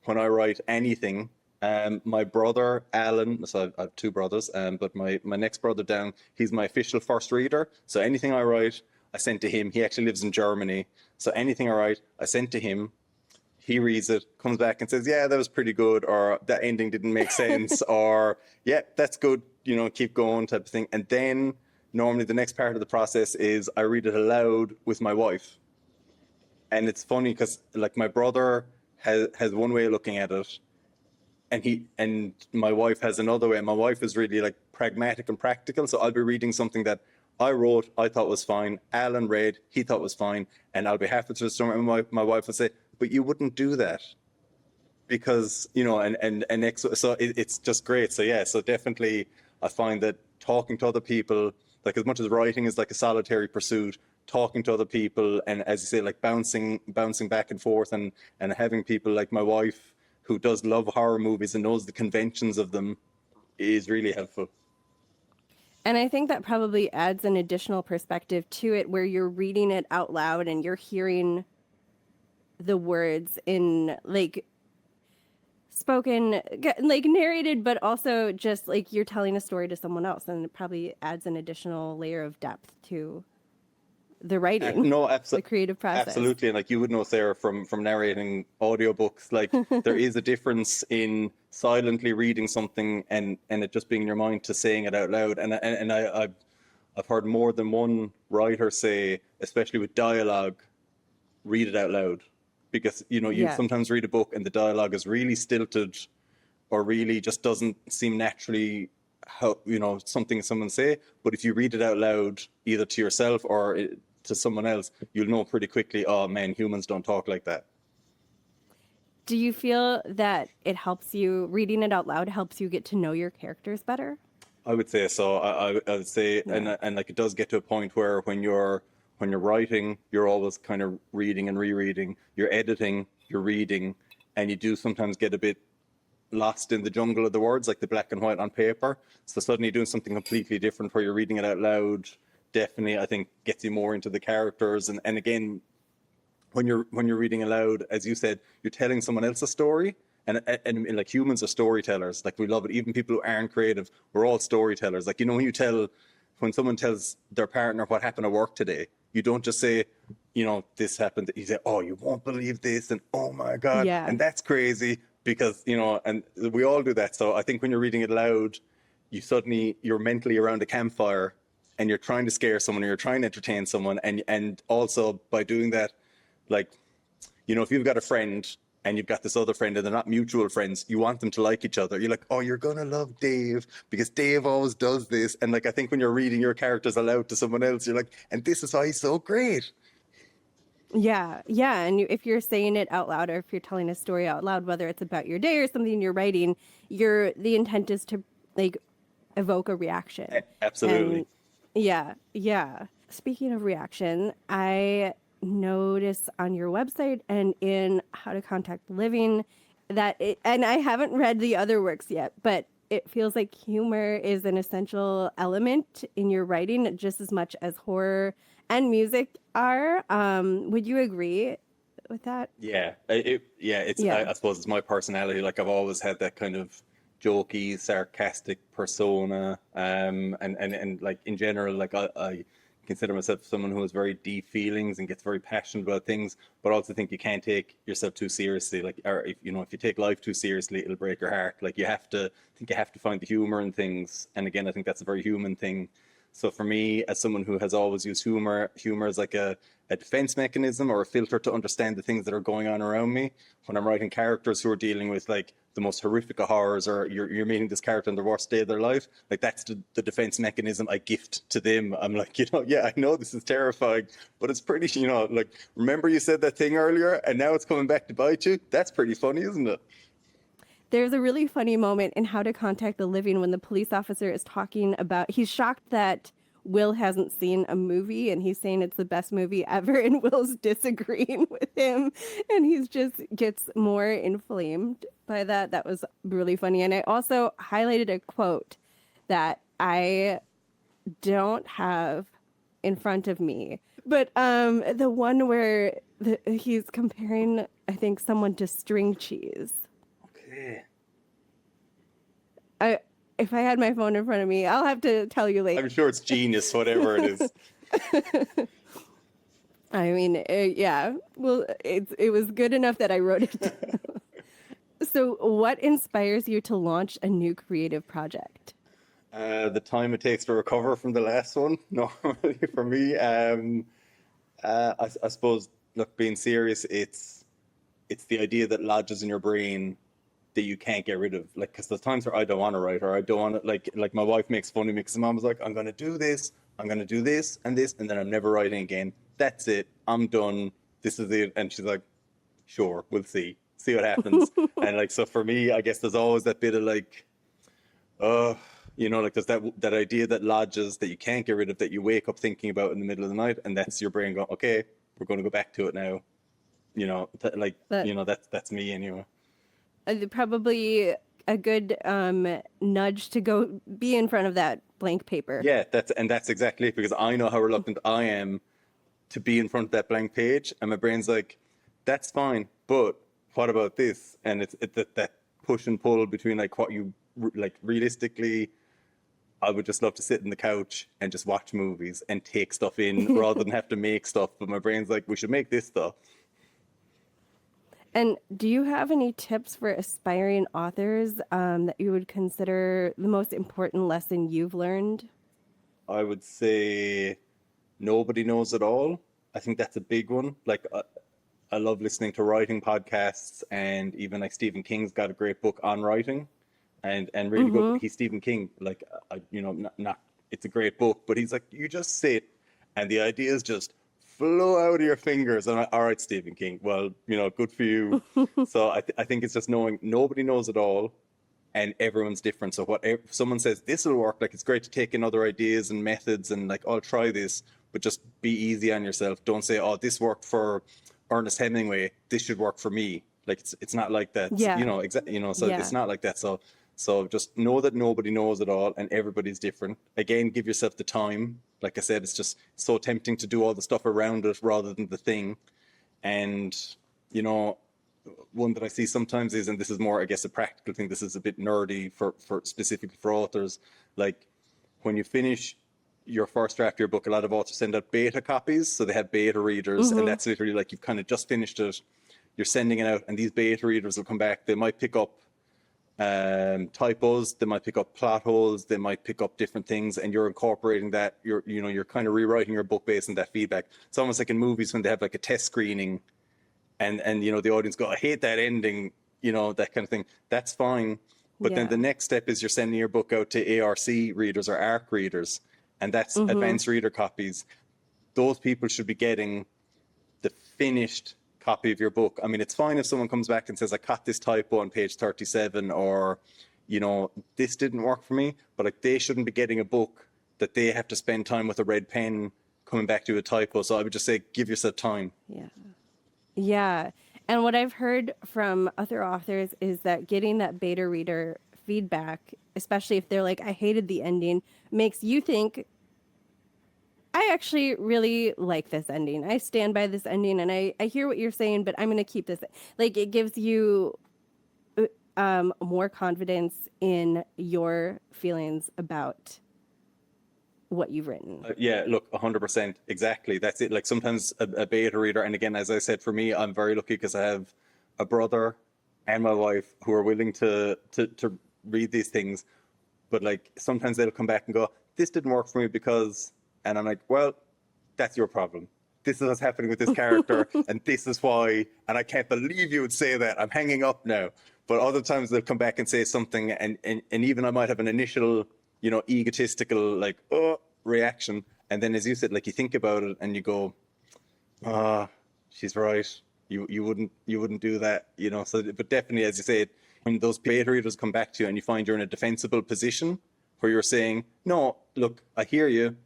when I write anything. My brother Alan, so I have two brothers, but my next brother down, he's my official first reader. So anything I write, I send to him. He actually lives in Germany, so anything I write, I send to him. He reads it, comes back and says, yeah, that was pretty good, or that ending didn't make sense, or yeah, that's good, keep going type of thing. And then normally the next part of the process is I read it aloud with my wife. And it's funny because like my brother has one way of looking at it, and my wife has another way. My wife is really like pragmatic and practical. So I'll be reading something that I wrote, I thought was fine. Alan read, he thought was fine, and I'll be halfway through the story, and my wife will say, "But you wouldn't do that because so it's just great." So yeah, so definitely I find that talking to other people, like as much as writing is like a solitary pursuit, talking to other people, and as you say, like bouncing back and forth, and having people like my wife who does love horror movies and knows the conventions of them is really helpful. And I think that probably adds an additional perspective to it where you're reading it out loud and you're hearing the words in like spoken, like narrated, but also just like you're telling a story to someone else, and it probably adds an additional layer of depth to the writing, No, the creative process. absolutely. And like you would know, Sarah, from narrating audiobooks, like there is a difference in silently reading something and it just being in your mind to saying it out loud. I've heard more than one writer say, especially with dialogue, read it out loud, because you Yeah. sometimes read a book and the dialogue is really stilted or really just doesn't seem naturally how something someone say. But if you read it out loud, either to yourself or to someone else, you'll know pretty quickly, oh man, humans don't talk like that. Do you feel that it helps you, reading it out loud helps you get to know your characters better? I would say so. I would say, Yeah. and like it does get to a point where when you're writing, you're always kind of reading and rereading. You're editing, you're reading, and you do sometimes get a bit lost in the jungle of the words, like the black and white on paper. So suddenly doing something completely different where you're reading it out loud, definitely I think gets you more into the characters. And again, when you're reading aloud, as you said, you're telling someone else a story. And like humans are storytellers. Like we love it. Even people who aren't creative, we're all storytellers. Like when someone tells their partner what happened at work today, you don't just say, this happened. You say, oh, you won't believe this, and oh my God, Yeah. and that's crazy, because and we all do that. So I think when you're reading it aloud, you're mentally around a campfire, and you're trying to scare someone, or you're trying to entertain someone, and also by doing that, like, if you've got a friend and you've got this other friend and they're not mutual friends, you want them to like each other. You're like, oh, you're going to love Dave because Dave always does this. And like, I think when you're reading your characters aloud to someone else, you're like, and this is why he's so great. Yeah, yeah. And if you're saying it out loud, or if you're telling a story out loud, whether it's about your day or something you're writing, the intent is to like evoke a reaction. Absolutely. And yeah, yeah. Speaking of reaction, I notice on your website and in How to Contact the Living and I haven't read the other works yet, but it feels like humor is an essential element in your writing just as much as horror and music are. Would you agree with that? Yeah. It's, Yeah. I suppose it's my personality. Like I've always had that kind of jokey, sarcastic persona. And like in general, like I consider myself someone who has very deep feelings and gets very passionate about things, but also think you can't take yourself too seriously. Like, or if you take life too seriously, it'll break your heart. Like you have to find the humor in things. And again, I think that's a very human thing. So for me, as someone who has always used humor as like a defense mechanism or a filter to understand the things that are going on around me, when I'm writing characters who are dealing with like the most horrific of horrors, or you're meeting this character in the worst day of their life, like that's the defense mechanism I gift to them. I'm like, yeah, I know this is terrifying, but it's pretty, like, remember you said that thing earlier and now it's coming back to bite you? That's pretty funny, isn't it? There's a really funny moment in How to Contact the Living when the police officer is talking about, he's shocked that Will hasn't seen a movie and he's saying it's the best movie ever, and Will's disagreeing with him, and he's just gets more inflamed by that. That was really funny. And I also highlighted a quote that I don't have in front of me, but the one where he's comparing, I think, someone to string cheese. Okay. If I had my phone in front of me, I'll have to tell you later. I'm sure it's genius, whatever it is. I mean, yeah. Well, it was good enough that I wrote it down. So, what inspires you to launch a new creative project? The time it takes to recover from the last one, normally for me. I suppose, look, being serious, it's the idea that lodges in your brain that you can't get rid of. Like, because there's times where I don't want to write, or I don't want to, like my wife makes fun of me because my mom was like, I'm going to do this, I'm going to do this and this, and then I'm never writing again. That's it. I'm done. This is it. And she's like, sure, we'll see what happens. And like, so for me, I guess there's always that bit of like, like there's that idea that lodges that you can't get rid of, that you wake up thinking about in the middle of the night, and that's your brain going, okay, we're going to go back to it now. That's me anyway. Probably a good nudge to go be in front of that blank paper. Yeah, that's exactly it, because I know how reluctant I am to be in front of that blank page, and my brain's like, that's fine, but what about this? And it's that push and pull between like what you like realistically. I would just love to sit in the couch and just watch movies and take stuff in rather than have to make stuff. But my brain's like, we should make this stuff. And do you have any tips for aspiring authors that you would consider the most important lesson you've learned? I would say nobody knows it all. I think that's a big one. Like, I love listening to writing podcasts, and even like Stephen King's got a great book on writing, and really good. He's Stephen King. Like, not it's a great book, but he's like, you just sit, and the ideas just flow out of your fingers. And I'm like, all right, Stephen King. Well, good for you. So I think it's just knowing nobody knows it all, and everyone's different. So if someone says this will work, like it's great to take in other ideas and methods, and like I'll try this, but just be easy on yourself. Don't say, oh, this worked for Ernest Hemingway, this should work for me. Like it's not like that. Yeah. So it's not like that. So just know that nobody knows it all, and everybody's different. Again, give yourself the time. Like I said, it's just so tempting to do all the stuff around it rather than the thing. And one that I see sometimes is, and this is more, I guess, a practical thing. This is a bit nerdy for specifically for authors. Like when you finish your first draft of your book, a lot of authors send out beta copies, so they have beta readers, and that's literally like you've kind of just finished it, you're sending it out, and these beta readers will come back. They might pick up typos, they might pick up plot holes, they might pick up different things, and you're incorporating that. You're kind of rewriting your book based on that feedback. It's almost like in movies when they have like a test screening, and the audience go, I hate that ending, that kind of thing. That's fine. But then the next step is you're sending your book out to ARC readers or ARC readers, and that's advanced reader copies. Those people should be getting the finished copy of your book. I mean, it's fine if someone comes back and says, I caught this typo on page 37, or, this didn't work for me, but like they shouldn't be getting a book that they have to spend time with a red pen coming back to a typo. So I would just say, give yourself time. Yeah. Yeah. And what I've heard from other authors is that getting that beta reader feedback, especially if they're like, I hated the ending, makes you think, I actually really like this ending. I stand by this ending, and I hear what you're saying, but I'm going to keep this. Like, it gives you more confidence in your feelings about what you've written. Yeah, look, 100%. Exactly. That's it. Like sometimes a beta reader, and again, as I said, for me, I'm very lucky because I have a brother and my wife who are willing to read these things. But like sometimes they'll come back and go, this didn't work for me because, and I'm like, well, that's your problem. This is what's happening with this character, and this is why, and I can't believe you would say that. I'm hanging up now. But other times they'll come back and say something, and even I might have an initial, egotistical, like, oh, reaction. And then as you said, like you think about it and you go, she's right. You wouldn't do that, So, but definitely, as you say, when those beta readers come back to you and you find you're in a defensible position where you're saying, no, look, I hear you,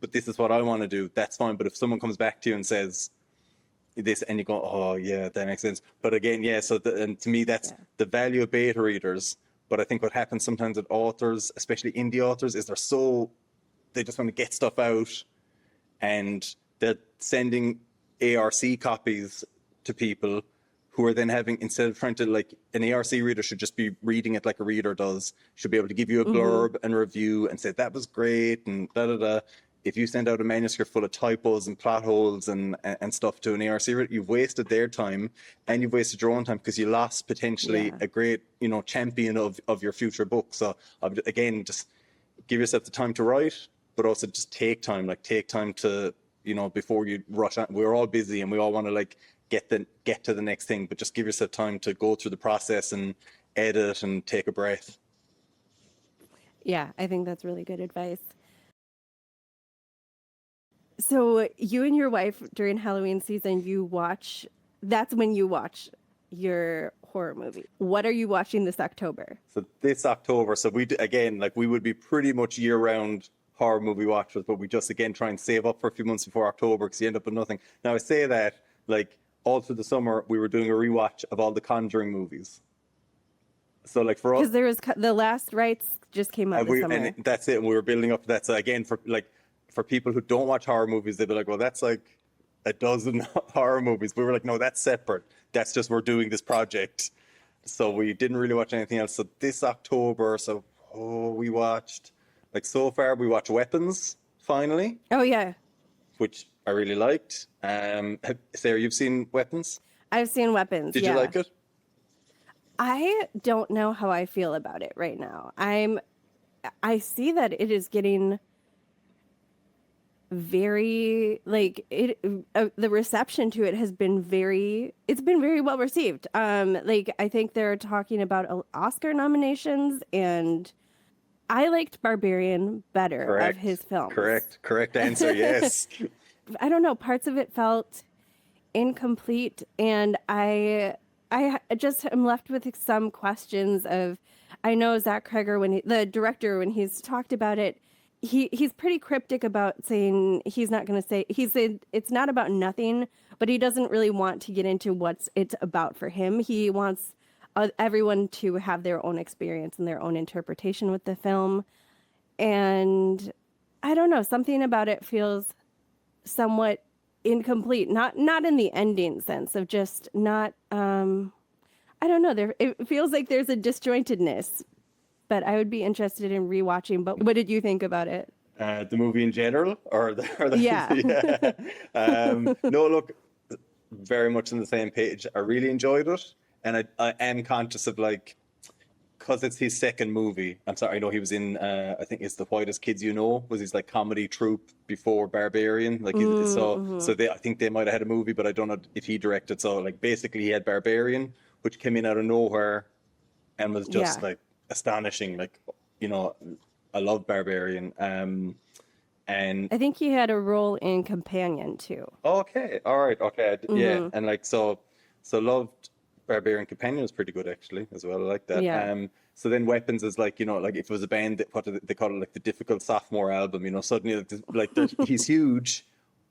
but this is what I want to do, that's fine. But if someone comes back to you and says this, and you go, oh yeah, that makes sense. But again, yeah, so and to me, that's the value of beta readers. But I think what happens sometimes with authors, especially indie authors, is they just want to get stuff out, and they're sending ARC copies to people who are then having, instead of trying to, like, an ARC reader should just be reading it like a reader does, should be able to give you a blurb and review and say, that was great, and da-da-da. If you send out a manuscript full of typos and plot holes and stuff to an ARC reader, you've wasted their time and you've wasted your own time because you lost potentially a great, champion of your future book. So again, just give yourself the time to write, but also just take time to, before you rush on. We're all busy and we all want to like get to the next thing, but just give yourself time to go through the process and edit and take a breath. Yeah, I think that's really good advice. So you and your wife during Halloween season, that's when you watch your horror movie. What are you watching this October? So this October, we would be pretty much year-round horror movie watchers, but we just, again, try and save up for a few months before October because you end up with nothing. Now, I say that, like, all through the summer, we were doing a rewatch of all the Conjuring movies. So, like, for us... Because there was the last rites just came out this summer. And that's it, and we were building up to that. So, again, for people who don't watch horror movies, they'd be like, well, that's like a dozen horror movies. We were like, no, that's separate. That's just, we're doing this project. so we didn't really watch anything else. So this October, we watched, like so far, we watched Weapons finally, Oh yeah, which I really liked. Sarah, you've seen Weapons? I've seen Weapons. Did you Yeah. like it? I don't know how I feel about it right now. I see that it is getting very like it the reception to it has been it's been very well received. Like I think they're talking about Oscar nominations, and I liked Barbarian better of his films. Correct answer. Yes. I don't know, parts of it felt incomplete, and I just am left with some questions of, I know Zach Kreger, the director, when he's talked about it, he's pretty cryptic about saying he's not going to say, he said it's not about nothing, but he doesn't really want to get into what it's about for him. He wants everyone to have their own experience and their own interpretation with the film. And I don't know, something about it feels somewhat incomplete, not in the ending sense of just not I don't know, it feels like there's a disjointedness, but I would be interested in rewatching. But what did you think about it? The movie in general, Yeah. No, look, very much on the same page. I really enjoyed it, and I am conscious of, like, because it's his second movie. I'm sorry, I know he was in I think it's The Whitest Kids You Know, was his like comedy troupe before Barbarian. Like I think they might have had a movie, but I don't know if he directed. So like basically he had Barbarian, which came in out of nowhere and was just like astonishing. Like, you know, I love Barbarian. And I think he had a role in Companion too. okay, all right, okay, yeah, and like so loved Barbarian. Companion was pretty good actually as well. I like that. Yeah. So then Weapons is like, you know, like if it was a band that, what do they call it, like the difficult sophomore album, you know, suddenly he's huge,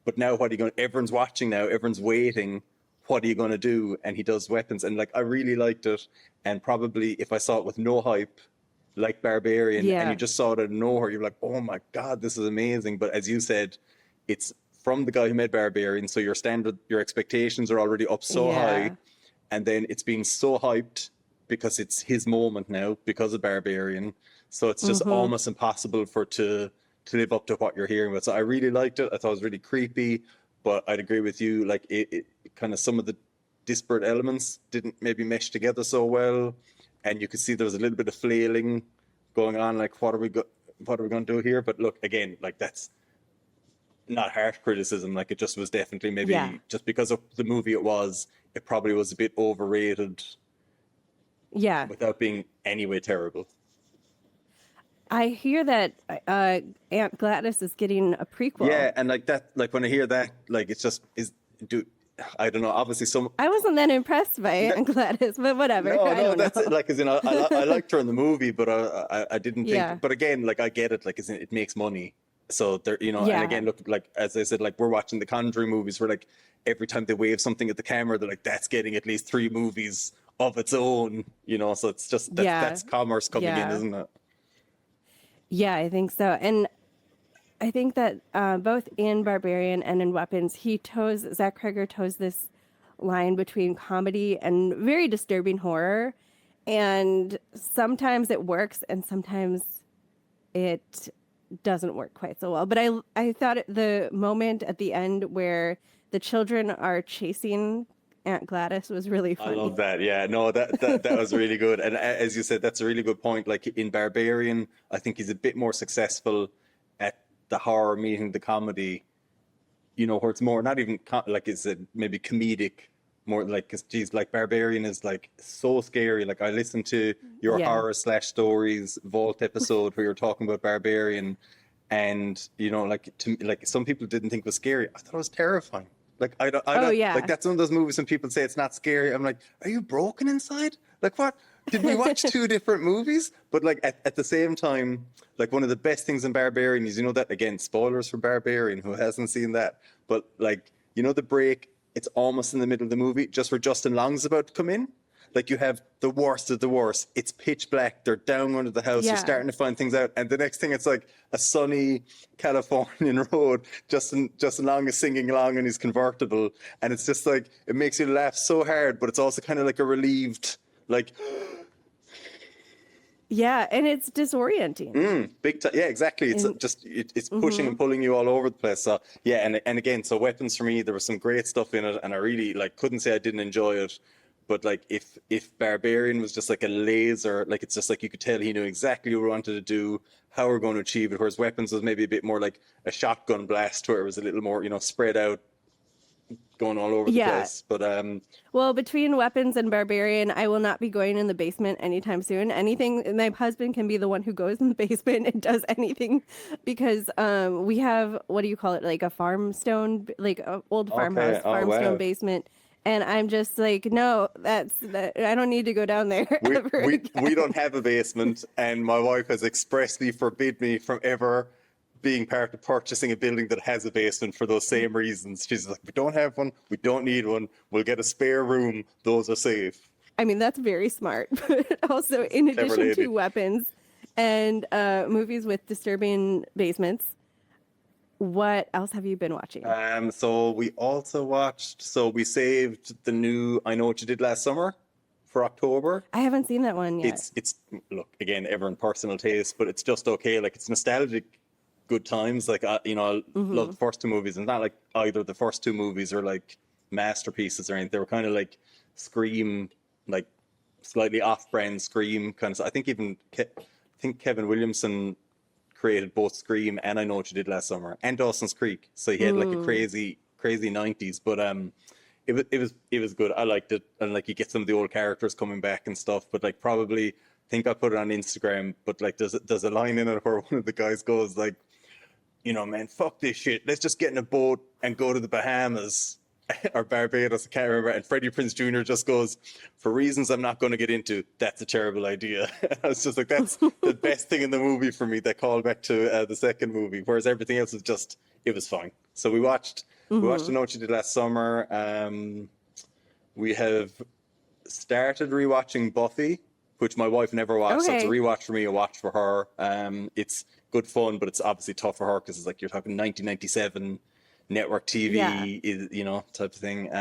but now what are you going? Everyone's watching now. Everyone's waiting. What are you going to do? And he does Weapons, and like I really liked it. And probably if I saw it with no hype, like Barbarian, and you just saw it out of nowhere, you're like, oh my God, this is amazing. But as you said, it's from the guy who made Barbarian, so your expectations are already up so high, and then it's being so hyped because it's his moment now because of Barbarian. So it's just almost impossible to live up to what you're hearing. But so I really liked it. I thought it was really creepy, but I'd agree with you. Like it kind of, some of the disparate elements didn't maybe mesh together so well, and you could see there was a little bit of flailing going on. Like, what are we going to do here? But look, again, like that's not harsh criticism. Like it just was definitely maybe just because of the movie it probably was a bit overrated. Yeah. Without being anyway terrible. I hear that Aunt Gladys is getting a prequel. Yeah, and like that, like when I hear that, like it's just I don't know. Obviously, I wasn't that impressed by Aunt Gladys, but whatever. No, that's it. Like, as in, I liked her in the movie, but I didn't think. Yeah. But again, like I get it. Like, as in, it makes money, so there, you know. And again, look, like as I said, like we're watching the Conjuring movies, where like every time they wave something at the camera, they're like, that's getting at least 3 movies of its own, you know. So it's just that's commerce coming in, isn't it? Yeah, I think so. And I think that both in Barbarian and in Weapons, Zach Kreger toes this line between comedy and very disturbing horror. And sometimes it works and sometimes it doesn't work quite so well. But I thought the moment at the end where the children are chasing Aunt Gladys was really funny. I love that. Yeah, no, that was really good. And as you said, that's a really good point. Like in Barbarian, I think he's a bit more successful at the horror meeting the comedy, you know, where it's more not even like it's maybe comedic, more like, cause geez, like Barbarian is like so scary. Like I listened to your horror/stories vault episode where you're talking about Barbarian, and you know, like some people didn't think it was scary. I thought it was terrifying. Like I don't like, that's one of those movies when people say it's not scary. I'm like, are you broken inside? Like what? Did we watch 2 different movies? But like at the same time, like one of the best things in Barbarian is, you know, that again, spoilers for Barbarian, who hasn't seen that, but like, you know, the break, it's almost in the middle of the movie, just where Justin Long's about to come in. Like you have the worst of the worst. It's pitch black. They're down under the house. You're starting to find things out. And the next thing, it's like a sunny Californian road. Justin Long is singing along in his convertible. And it's just like, it makes you laugh so hard, but it's also kind of like a relieved, Like, Yeah, and it's disorienting. big time. Yeah, exactly. It's And just it's pushing and pulling you all over the place. So yeah, and again, so Weapons for me, there was some great stuff in it, and I really like couldn't say I didn't enjoy it. But like if Barbarian was just like a laser, like it's just like you could tell he knew exactly what he wanted to do, how we're going to achieve it. Whereas Weapons was maybe a bit more like a shotgun blast, where it was a little more, spread out, going all over the yeah, place. But well, between Weapons and Barbarian, I will not be going in the basement anytime soon. Anything, my husband can be the one who goes in the basement and does anything because we have, what do you call it? Like a farmstone, like a old farmhouse, okay, oh farmstone wow. basement. And I'm just like, no, I don't need to go down there We, ever we again. don't have a basement, and my wife has expressly forbid me from ever being part of purchasing a building that has a basement for those same reasons. She's like, we don't have one, we don't need one, we'll get a spare room, those are safe. I mean, that's very smart. But also, in Clever addition lady. to Weapons and movies with disturbing basements, what else have you been watching? So we also watched, so we saved the new I Know What You Did Last Summer for October. I haven't seen that one yet. It's look, again, everyone personal taste, but it's just okay. Like it's nostalgic, good times. Like I love the first two movies, and not like either of the first two movies are like masterpieces or anything. They were kind of like Scream, like slightly off-brand Scream kind of. I think even I think Kevin Williamson created both Scream and I Know What You Did Last Summer and Dawson's Creek. So he had like a crazy 90s, but it was good. I liked it, and like you get some of the old characters coming back and stuff. But like probably I think I put it on Instagram. But like there's a line in it where one of the guys goes like, man, fuck this shit. Let's just get in a boat and go to the Bahamas or Barbados. I can't remember. And Freddie Prinze Jr. just goes, for reasons I'm not going to get into, that's a terrible idea. I was just like, that's the best thing in the movie for me. That called back to the second movie, whereas everything else was just, it was fine. So we watched I Know What You Did Last Summer. We have started rewatching Buffy, which my wife never watched. So it's a Okay. rewatch for me, a watch for her. It's good fun, but it's obviously tough for her because it's like you're talking 1997 network Yeah. TV, type of thing.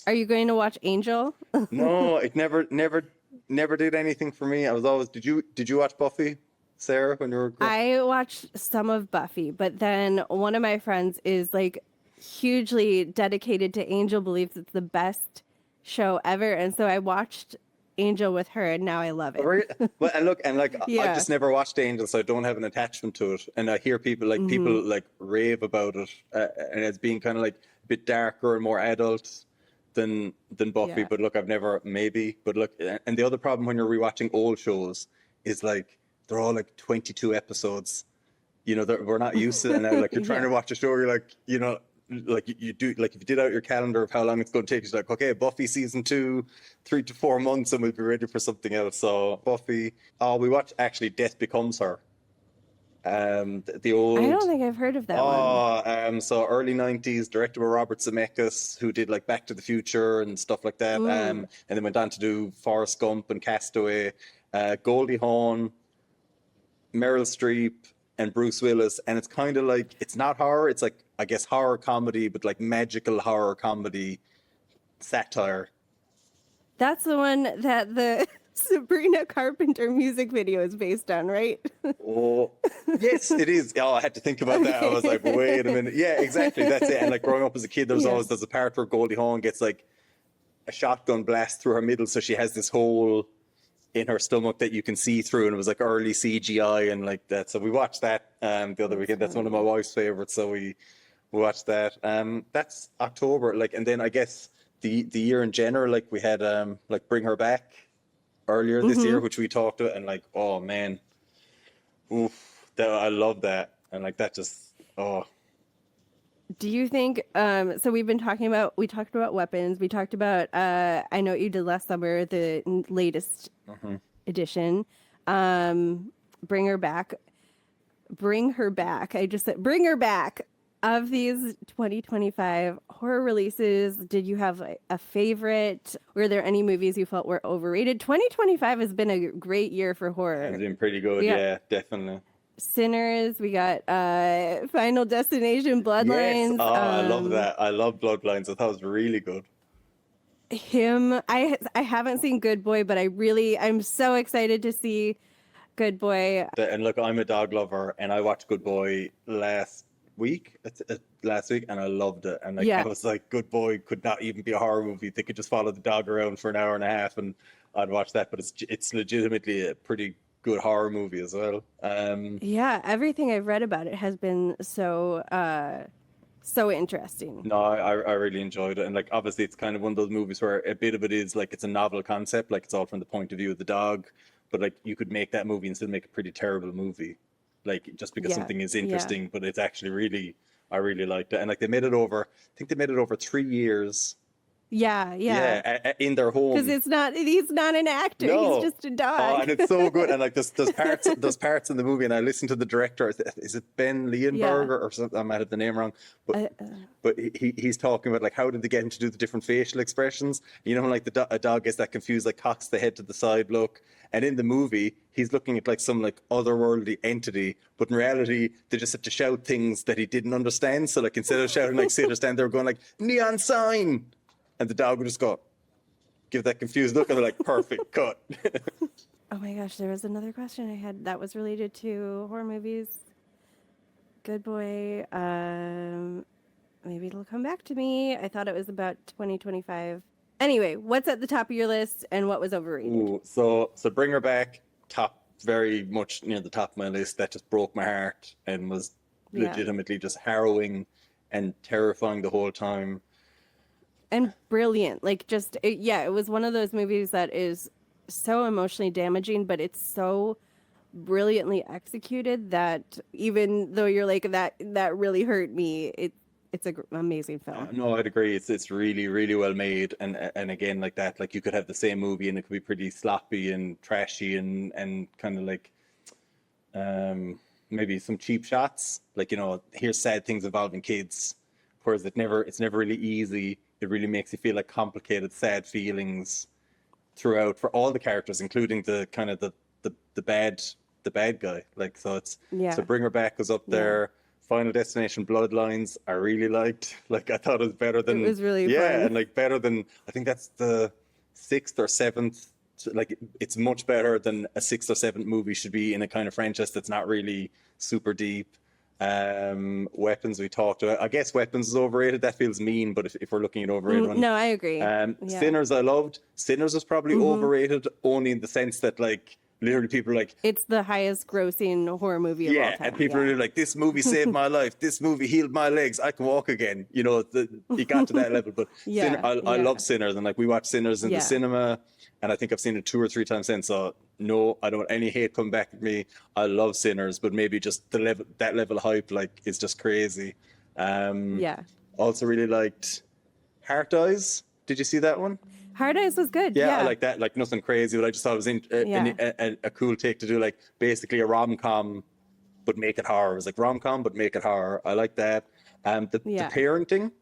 Are you going to watch Angel? No, it never did anything for me. I was always. Did you watch Buffy, Sarah, when you were? I watched some of Buffy, but then one of my friends is like hugely dedicated to Angel, believes it's the best show ever. And so I watched Angel with her, and now I love it. Well, and look, and like I've Yeah. just never watched Angel, so I don't have an attachment to it. And I hear people like rave about it, and it's being kind of like a bit darker and more adult than Buffy. Yeah. But look, I've never maybe. But look, and the other problem when you're rewatching old shows is like they're all like 22 episodes. We're not used to it. And now, like you're trying Yeah. to watch a show, you're like, like you do, like if you did out your calendar of how long it's going to take, it's like, okay, Buffy season 2, 3 to 4 months, and we'll be ready for something else. So Buffy, we watched actually Death Becomes Her. The old. I don't think I've heard of that one. So early 90s, directed by Robert Zemeckis, who did like Back to the Future and stuff like that. And then went on to do Forrest Gump and Castaway. Goldie Hawn, Meryl Streep, and Bruce Willis. And it's kind of like, it's not horror, it's like, I guess, horror comedy, but like magical horror comedy satire. That's the one that the Sabrina Carpenter music video is based on, right? Oh, yes, it is. Oh, I had to think about that. I was like, wait a minute. Yeah, exactly. That's it. And like growing up as a kid, there's a part where Goldie Hawn gets like a shotgun blast through her middle, so she has this hole in her stomach that you can see through, and it was like early CGI and like that. So we watched that the other weekend. That's one of my wife's favorites. So we watched that. That's October. Like, and then I guess the year in general, like we had like Bring Her Back earlier this year, which we talked about, and like, oh man, oof, I love that, and like that just Do you think so we talked about Weapons, we talked about I Know What You Did Last Summer, the latest edition. Bring Her Back. I just said Bring Her Back. Of these 2025 horror releases, did you have a favorite? Were there any movies you felt were overrated? 2025 has been a great year for horror. it's been pretty good. Yeah, definitely. Sinners, we got Final Destination, Bloodlines. Yes. Oh, I love that. I love Bloodlines. I thought it was really good. him. I haven't seen Good Boy, but I'm so excited to see Good Boy. And look, I'm a dog lover, and I watched Good Boy last week, and I loved it. And like, I Yeah. was like, Good Boy could not even be a horror movie. They could just follow the dog around for an hour and a half, and I'd watch that. But it's legitimately a pretty good horror movie as well. Yeah, everything I've read about it has been so interesting. No, I really enjoyed it, and like obviously it's kind of one of those movies where a bit of it is like it's a novel concept, like it's all from the point of view of the dog, but like you could make that movie and still make a pretty terrible movie, like just because Yeah. something is Yeah. interesting, but it's actually really, I really liked it, and like they made it over, I think they made it over 3 years, Yeah, yeah. yeah, in their Because home. he's not an actor. He's No. just a Oh, dog. and it's so good. And like there's parts in the movie, and I listened to the director. Is it Ben Yeah. Leonberger or something? I might have the name wrong, but Uh, he's talking about like how did they get him to do the different facial expressions? You know, when, like a dog gets that confused, like cocks the head to the side look. And in the movie, he's looking at like some like otherworldly entity, but in reality, they just had to shout things that he didn't understand. So like instead of shouting like sailor stand, they were going like neon sign, and the dog would just go give that confused look, and they're like, perfect cut. oh my gosh, there was another question I had that was related to horror movies. Good Boy. Maybe it'll come back to me. I thought it was about 2025. Anyway, what's at the top of your list and what was overrated? Ooh, so Bring Her Back, top, very much near the top of my list. That just broke my heart and was Yeah. legitimately just harrowing and terrifying the whole time. And brilliant. Like yeah, it was one of those movies that is so emotionally damaging, but it's so brilliantly executed that even though you're like that really hurt me, it's an amazing film. No, I'd agree. It's really, really well made, and again, like that, like you could have the same movie and it could be pretty sloppy and trashy and kind of like maybe some cheap shots, like here's sad things involving kids, whereas it's never really easy. It really makes you feel like complicated, sad feelings throughout for all the characters, including the kind of the bad the bad guy. Like so Yeah. Bring Her Back was up Yeah. there. Final Destination Bloodlines, I really liked. Like I thought it was better It than was really yeah, fun. and like better than I think that's the sixth or seventh. Like it's much better than a sixth or seventh movie should be in a kind of franchise that's not really super deep. Weapons we talked about. I guess Weapons is overrated. That feels mean, but if we're looking at overrated one, No, I agree. Yeah. Sinners I loved. Sinners was probably overrated only in the sense that like literally people are like, It's the highest grossing horror movie of all yeah, time. and people Yeah. are like, this movie saved my life. This movie healed my legs. I can walk again. It got to that level. But Yeah, I yeah. love Sinners, and like we watched Sinners in the Yeah. cinema, and I think I've seen it 2 or 3 times since. So no, I don't want any hate come back at me. I love Sinners, but maybe just that level of hype like is just crazy. Yeah. Also really liked Heart Eyes. Did you see that one? Hard Eyes was good. Yeah, Yeah. I like that. Like nothing crazy, but I just thought it was a cool take to do, like basically a rom-com, but make it horror. It was like rom-com, but make it horror. I like that. The Yeah. Parenting.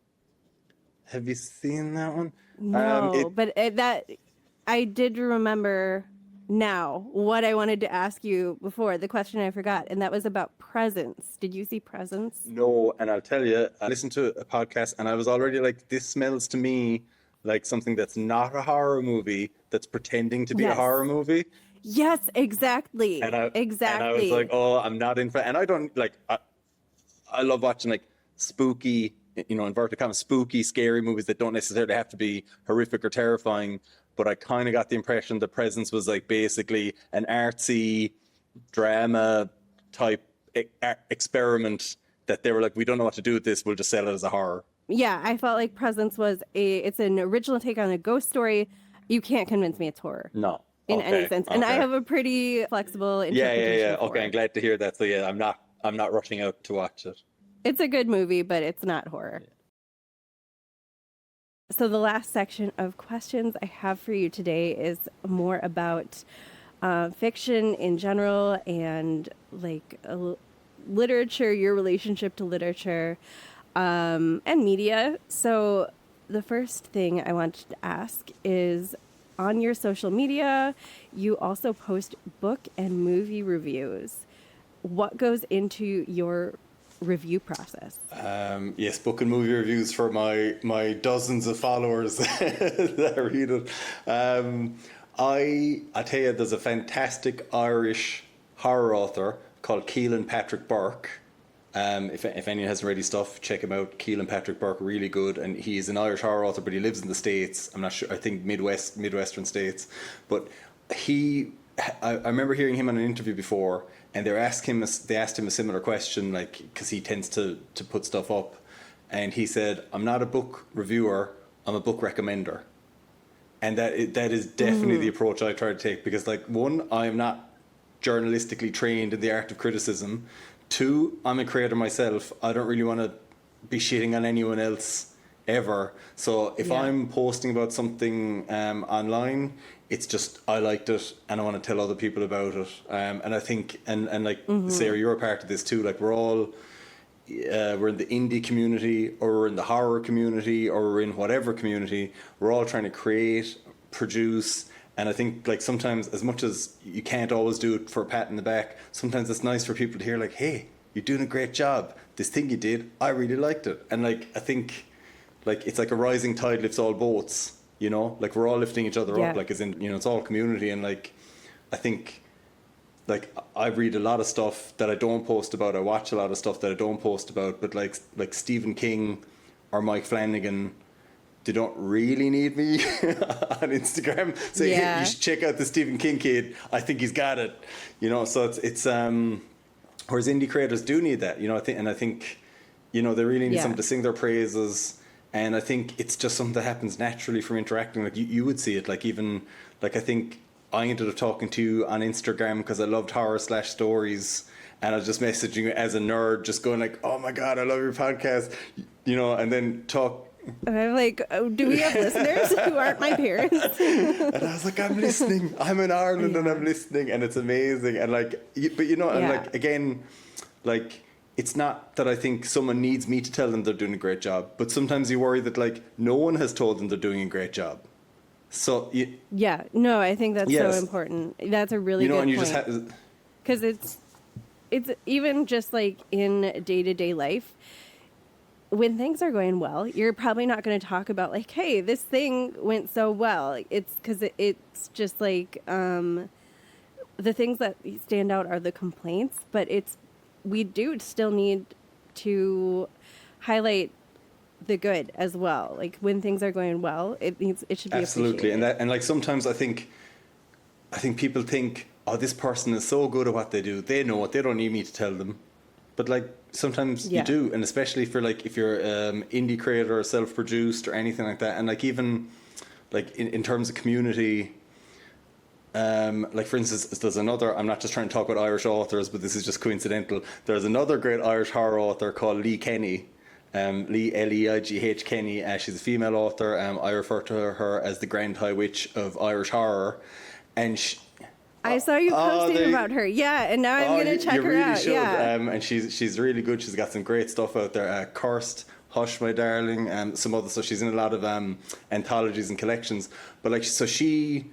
Have you seen that one? No, but that I did remember now what I wanted to ask you before, the question I forgot, and that was about Presence. Did you see Presence? No, and I'll tell you, I listened to a podcast and I was already like, this smells to me like something that's not a horror movie that's pretending to be a Yes. horror movie. Yes, exactly. And I Exactly. was like, oh, I'm not in for, and I don't like. I love watching like spooky, inverted commas, spooky, scary movies that don't necessarily have to be horrific or terrifying. But I kind of got the impression the Presence was like basically an artsy drama type experiment that they were like, we don't know what to do with this. We'll just sell it as a horror. Yeah, I felt like Presence was it's an original take on a ghost story. You can't convince me it's horror. No. In any Okay, sense. And I okay. have a pretty flexible Yeah. interpretation. of Okay, horror. I'm glad to hear that. So yeah, I'm not rushing out to watch it. It's a good movie, but it's not horror. So the last section of questions I have for you today is more about fiction in general and like literature, your relationship to literature, and media. So the first thing I wanted to ask is, on your social media, you also post book and movie reviews. What goes into your review process? Yes, book and movie reviews for my dozens of followers that read it. I tell you, there's a fantastic Irish horror author called Keelan Patrick Burke. If anyone hasn't read his stuff, check him out. Keelan Patrick Burke, really good, and he's an Irish horror author, but he lives in the States. I'm not sure. I think Midwestern states, but I remember hearing him on an interview before, and they asked him a similar question, like, because he tends to put stuff up, and he said, "I'm not a book reviewer. I'm a book recommender," and that is definitely the approach I try to take, because, like, one, I am not journalistically trained in the art of criticism. Two, I'm a creator myself. I don't really want to be shitting on anyone else ever. So if I'm posting about something online, it's just I liked it and I want to tell other people about it. And I think, and like Sarah, you're a part of this too. Like, we're all we're in the indie community, or we're in the horror community, or we're in whatever community. We're all trying to create, produce. And I think, like, sometimes, as much as you can't always do it for a pat in the back, sometimes it's nice for people to hear, like, "Hey, you're doing a great job. This thing you did, I really liked it." And, like, I think, like, it's like a rising tide lifts all boats, you know? Like, we're all lifting each other up, like, as in, you know, it's all community. And, like, I think, like, I read a lot of stuff that I don't post about. I watch a lot of stuff that I don't post about. But, like Stephen King or Mike Flanagan, they don't really need me on Instagram saying, "Hey, you should check out the Stephen King kid. I think he's got it." You know, so it's whereas indie creators do need that, you know. I think, you know, they really need someone to sing their praises. And I think it's just something that happens naturally from interacting. Like, you would see it, like, even, like, I think I ended up talking to you on Instagram because I loved horror/stories. And I was just messaging you as a nerd, just going like, "Oh my God, I love your podcast," you know, and then talk. And I'm like, "Oh, do we have listeners who aren't my parents?" And I was like, "I'm listening. I'm in Ireland and I'm listening," and it's amazing. And, like, but, you know, and, like, again, like, it's not that I think someone needs me to tell them they're doing a great job, but sometimes you worry that, like, no one has told them they're doing a great job. So no, I think that's so important. That's a really good and point. Because it's even just like in day-to-day life, when things are going well, you're probably not going to talk about, like, "Hey, this thing went so well." It's because it's just like the things that stand out are the complaints, but we do still need to highlight the good as well. Like, when things are going well, it should be absolutely. appreciated. And like, sometimes I think people think, "Oh, this person is so good at what they do. They know it. They don't need me to tell them." But, like, sometimes you do, and especially for, like, if you're indie creator or self-produced or anything like that. And, like, even like in terms of community, like, for instance, there's another, I'm not just trying to talk about Irish authors, but this is just coincidental. There's another great Irish horror author called Lee Kenny, Leigh Kenny. She's a female author. I refer to her as the Grand High Witch of Irish horror. And I saw you posting about her. Yeah, and now I'm going to check her out. Should. Yeah. And she's really good. She's got some great stuff out there. Cursed, Hush, My Darling, some other stuff. She's in a lot of anthologies and collections. But, like, so she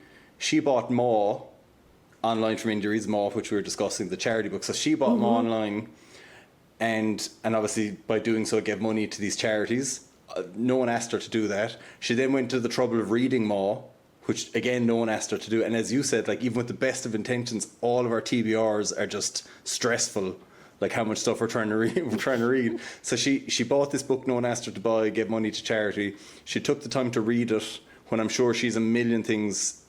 bought Maw online from Indie Reads Maw, which we were discussing, the charity book. So she bought Maw online, and obviously by doing so gave money to these charities. No one asked her to do that. She then went to the trouble of reading Maw, which, again, no one asked her to do. And as you said, like, even with the best of intentions, all of our TBRs are just stressful, like how much stuff we're trying to read. So she bought this book no one asked her to buy, gave money to charity. She took the time to read it when I'm sure she's a million things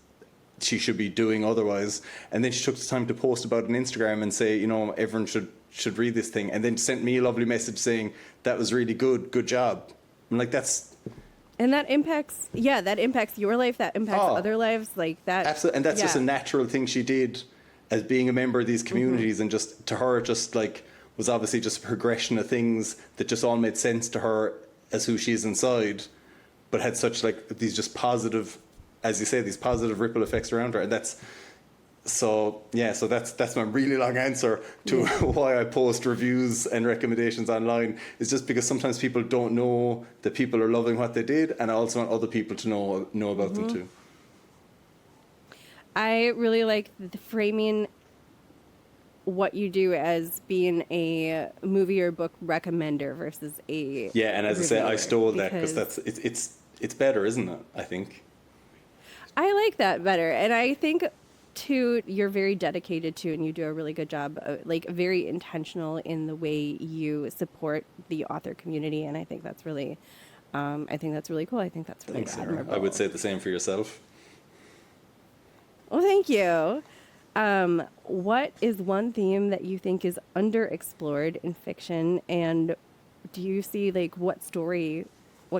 she should be doing otherwise. And then she took the time to post about it on Instagram and say, you know, everyone should read this thing. And then sent me a lovely message saying, "That was really good job." I'm like, that's... And that impacts your life, that impacts other lives, like that. Absolutely. And that's just a natural thing she did as being a member of these communities. And just, to her, just, like, was obviously just a progression of things that just all made sense to her as who she is inside, but had such, like, these just positive, as you say, these positive ripple effects around her. And that's my really long answer to why I post reviews and recommendations online. Is just because sometimes people don't know that people are loving what they did, and I also want other people to know about them too. I really like the framing what you do as being a movie or book recommender versus a Yeah, and as I say, I reviewer, stole that because because it's better, isn't it? I think. I like that better. And I think too, you're very dedicated to, and you do a really good job, like very intentional in the way you support the author community. And I think that's really cool. I think that's really Thanks, Sarah. I would admirable. say the same for yourself. Well, thank you. What is one theme that you think is underexplored in fiction? And do you see like what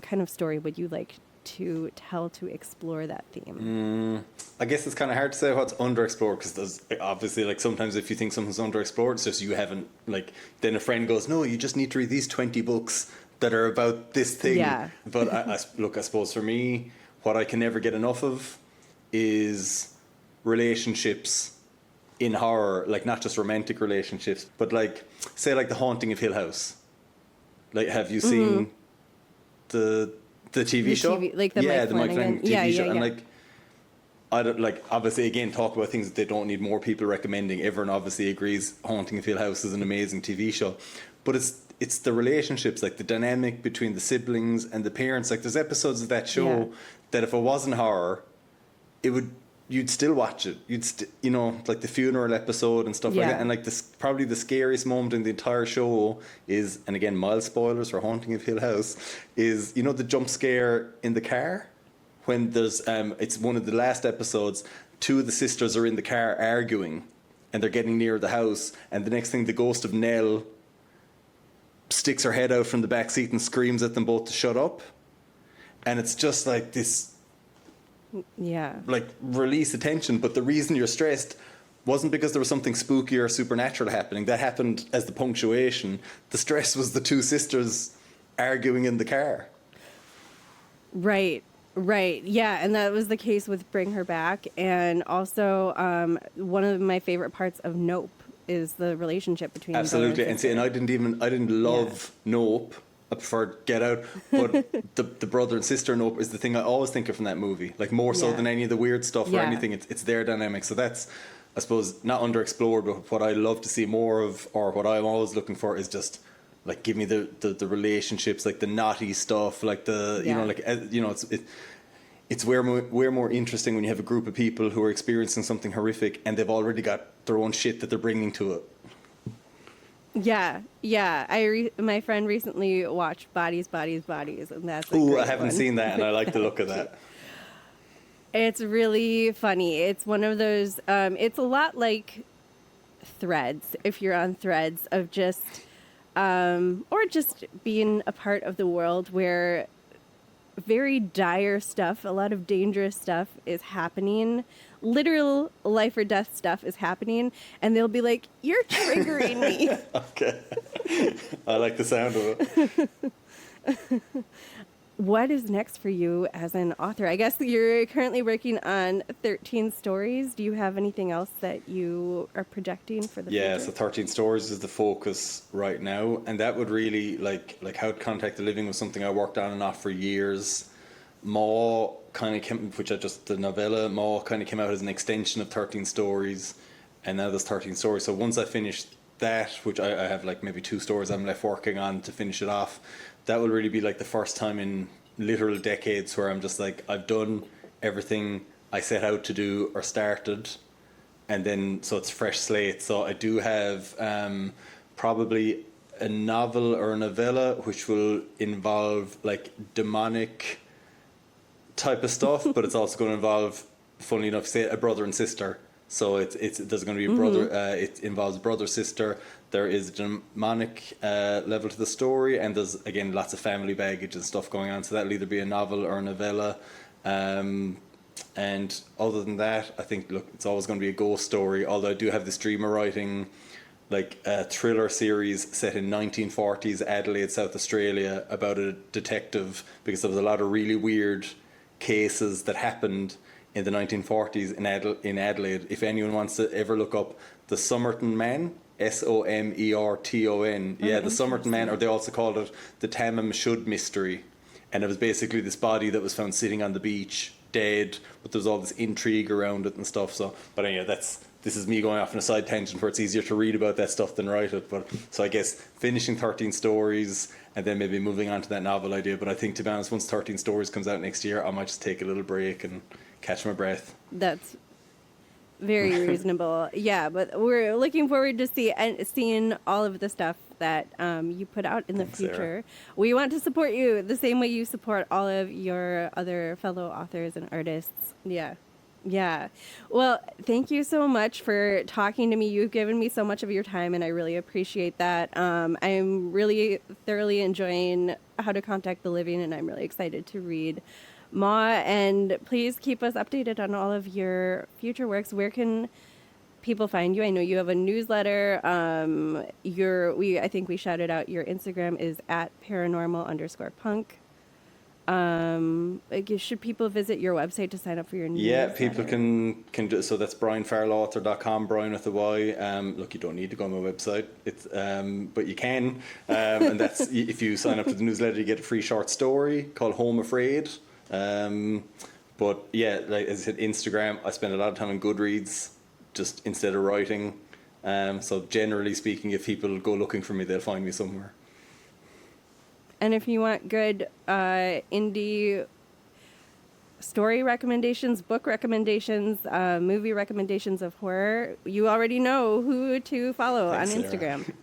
kind of story would you like to tell to explore that theme? I guess it's kind of hard to say what's underexplored because there's obviously like sometimes if you think something's underexplored, it's just you haven't like. Then a friend goes, "No, you just need to read these 20 books that are about this thing." Yeah. But look, I suppose for me, what I can never get enough of is relationships in horror, like not just romantic relationships, but like say like The Haunting of Hill House. Like, have you seen the TV The show? TV, like the Yeah, Mike the Mike Flanagan. Flanagan TV Yeah, show, yeah, and yeah. like I don't like obviously again talk about things that they don't need more people recommending. Everyone obviously agrees Haunting of Hill House is an amazing TV show, but it's the relationships, like the dynamic between the siblings and the parents. Like there's episodes of that show Yeah. that if it wasn't horror, it would you'd still watch it. You know, like the funeral episode and stuff like Yeah. that. And like this, probably the scariest moment in the entire show is, and again, mild spoilers for Haunting of Hill House, is you know the jump scare in the car when there's it's one of the last episodes. Two of the sisters are in the car arguing, and they're getting near the house, and the next thing, the ghost of Nell sticks her head out from the back seat and screams at them both to shut up. And it's just like this Yeah. like release attention, but the reason you're stressed wasn't because there was something spooky or supernatural happening. That happened as the punctuation. The stress was the two sisters arguing in the car. Right. Right. Yeah. And that was the case with Bring Her Back. And also, one of my favorite parts of Nope is the relationship between brother Absolutely. And see, and sister. I didn't love Nope. I preferred Get Out, but the brother and sister Nope is the thing I always think of from that movie. Like more so Yeah. than any of the weird stuff or Yeah. anything. It's their dynamic. So that's, I suppose, not underexplored, but what I love to see more of, or what I'm always looking for, is just like give me the relationships, like the naughty stuff, like the you know, Yeah. like you know, it's way more interesting when you have a group of people who are experiencing something horrific and they've already got their own shit that they're bringing to it. Yeah. Yeah. My friend recently watched Bodies, Bodies, Bodies. And that's a Ooh, I great haven't one. seen that, and I like the look of that. It's really funny. It's one of those, it's a lot like Threads, if you're on Threads, of just, or just being a part of the world where very dire stuff, a lot of dangerous stuff is happening. Literal life or death stuff is happening. And they'll be like, "You're triggering me." Okay. I like the sound of it. What is next for you as an author? I guess you're currently working on 13 stories. Do you have anything else that you are projecting for the Yeah, future? so 13 Stories is the focus right now, and that would really like How to Contact the Living was something I worked on and off for years. Maw kind of came, the novella, Maw kind of came out as an extension of 13 Stories, and now there's 13 Stories. So once I finish that, which I have like maybe 2 stories I'm left working on to finish it off, that will really be like the first time in literal decades where I'm just like, I've done everything I set out to do or started, and then so it's fresh slate. So I do have probably a novel or a novella which will involve like demonic type of stuff, but it's also going to involve, funnily enough, say a brother and sister. So there's going to be a brother. It involves brother sister. There is a demonic level to the story, and there's again lots of family baggage and stuff going on. So that'll either be a novel or a novella. And other than that, I think look, it's always going to be a ghost story. Although I do have this dream of writing like a thriller series set in 1940s Adelaide, South Australia, about a detective, because there was a lot of really weird cases that happened in the 1940s in Adelaide. If anyone wants to ever look up the Somerton Man, Somerton, yeah, the Somerton Man, or they also called it the Tamam Shud mystery, and it was basically this body that was found sitting on the beach dead, but there was all this intrigue around it and stuff. So, but anyway, this is me going off on a side tangent where it's easier to read about that stuff than write it. But so I guess finishing 13 stories and then maybe moving on to that novel idea. But I think, to be honest, once 13 stories comes out next year, I might just take a little break and catch my breath. That's very reasonable. Yeah, but we're looking forward to seeing all of the stuff that you put out in the Thanks, future. Sarah. We want to support you the same way you support all of your other fellow authors and artists. Yeah. Yeah. Well, thank you so much for talking to me. You've given me so much of your time, and I really appreciate that. I'm really thoroughly enjoying How to Contact the Living, and I'm really excited to read Ma. And please keep us updated on all of your future works. Where can people find you? I know you have a newsletter. I think we shouted out your Instagram is at paranormal_punk. Should people visit your website to sign up for your newsletter? Yeah, people can do so. That's BryanFarrellAuthor.com, Bryan with a Y. Look, you don't need to go on my website. It's but you can. And that's if you sign up to the newsletter, you get a free short story called Home Afraid. But yeah, like as I said, Instagram. I spend a lot of time on Goodreads, just instead of writing. So generally speaking, if people go looking for me, they'll find me somewhere. And if you want good indie story recommendations, book recommendations, movie recommendations of horror, you already know who to follow Thanks, on Sarah. Instagram.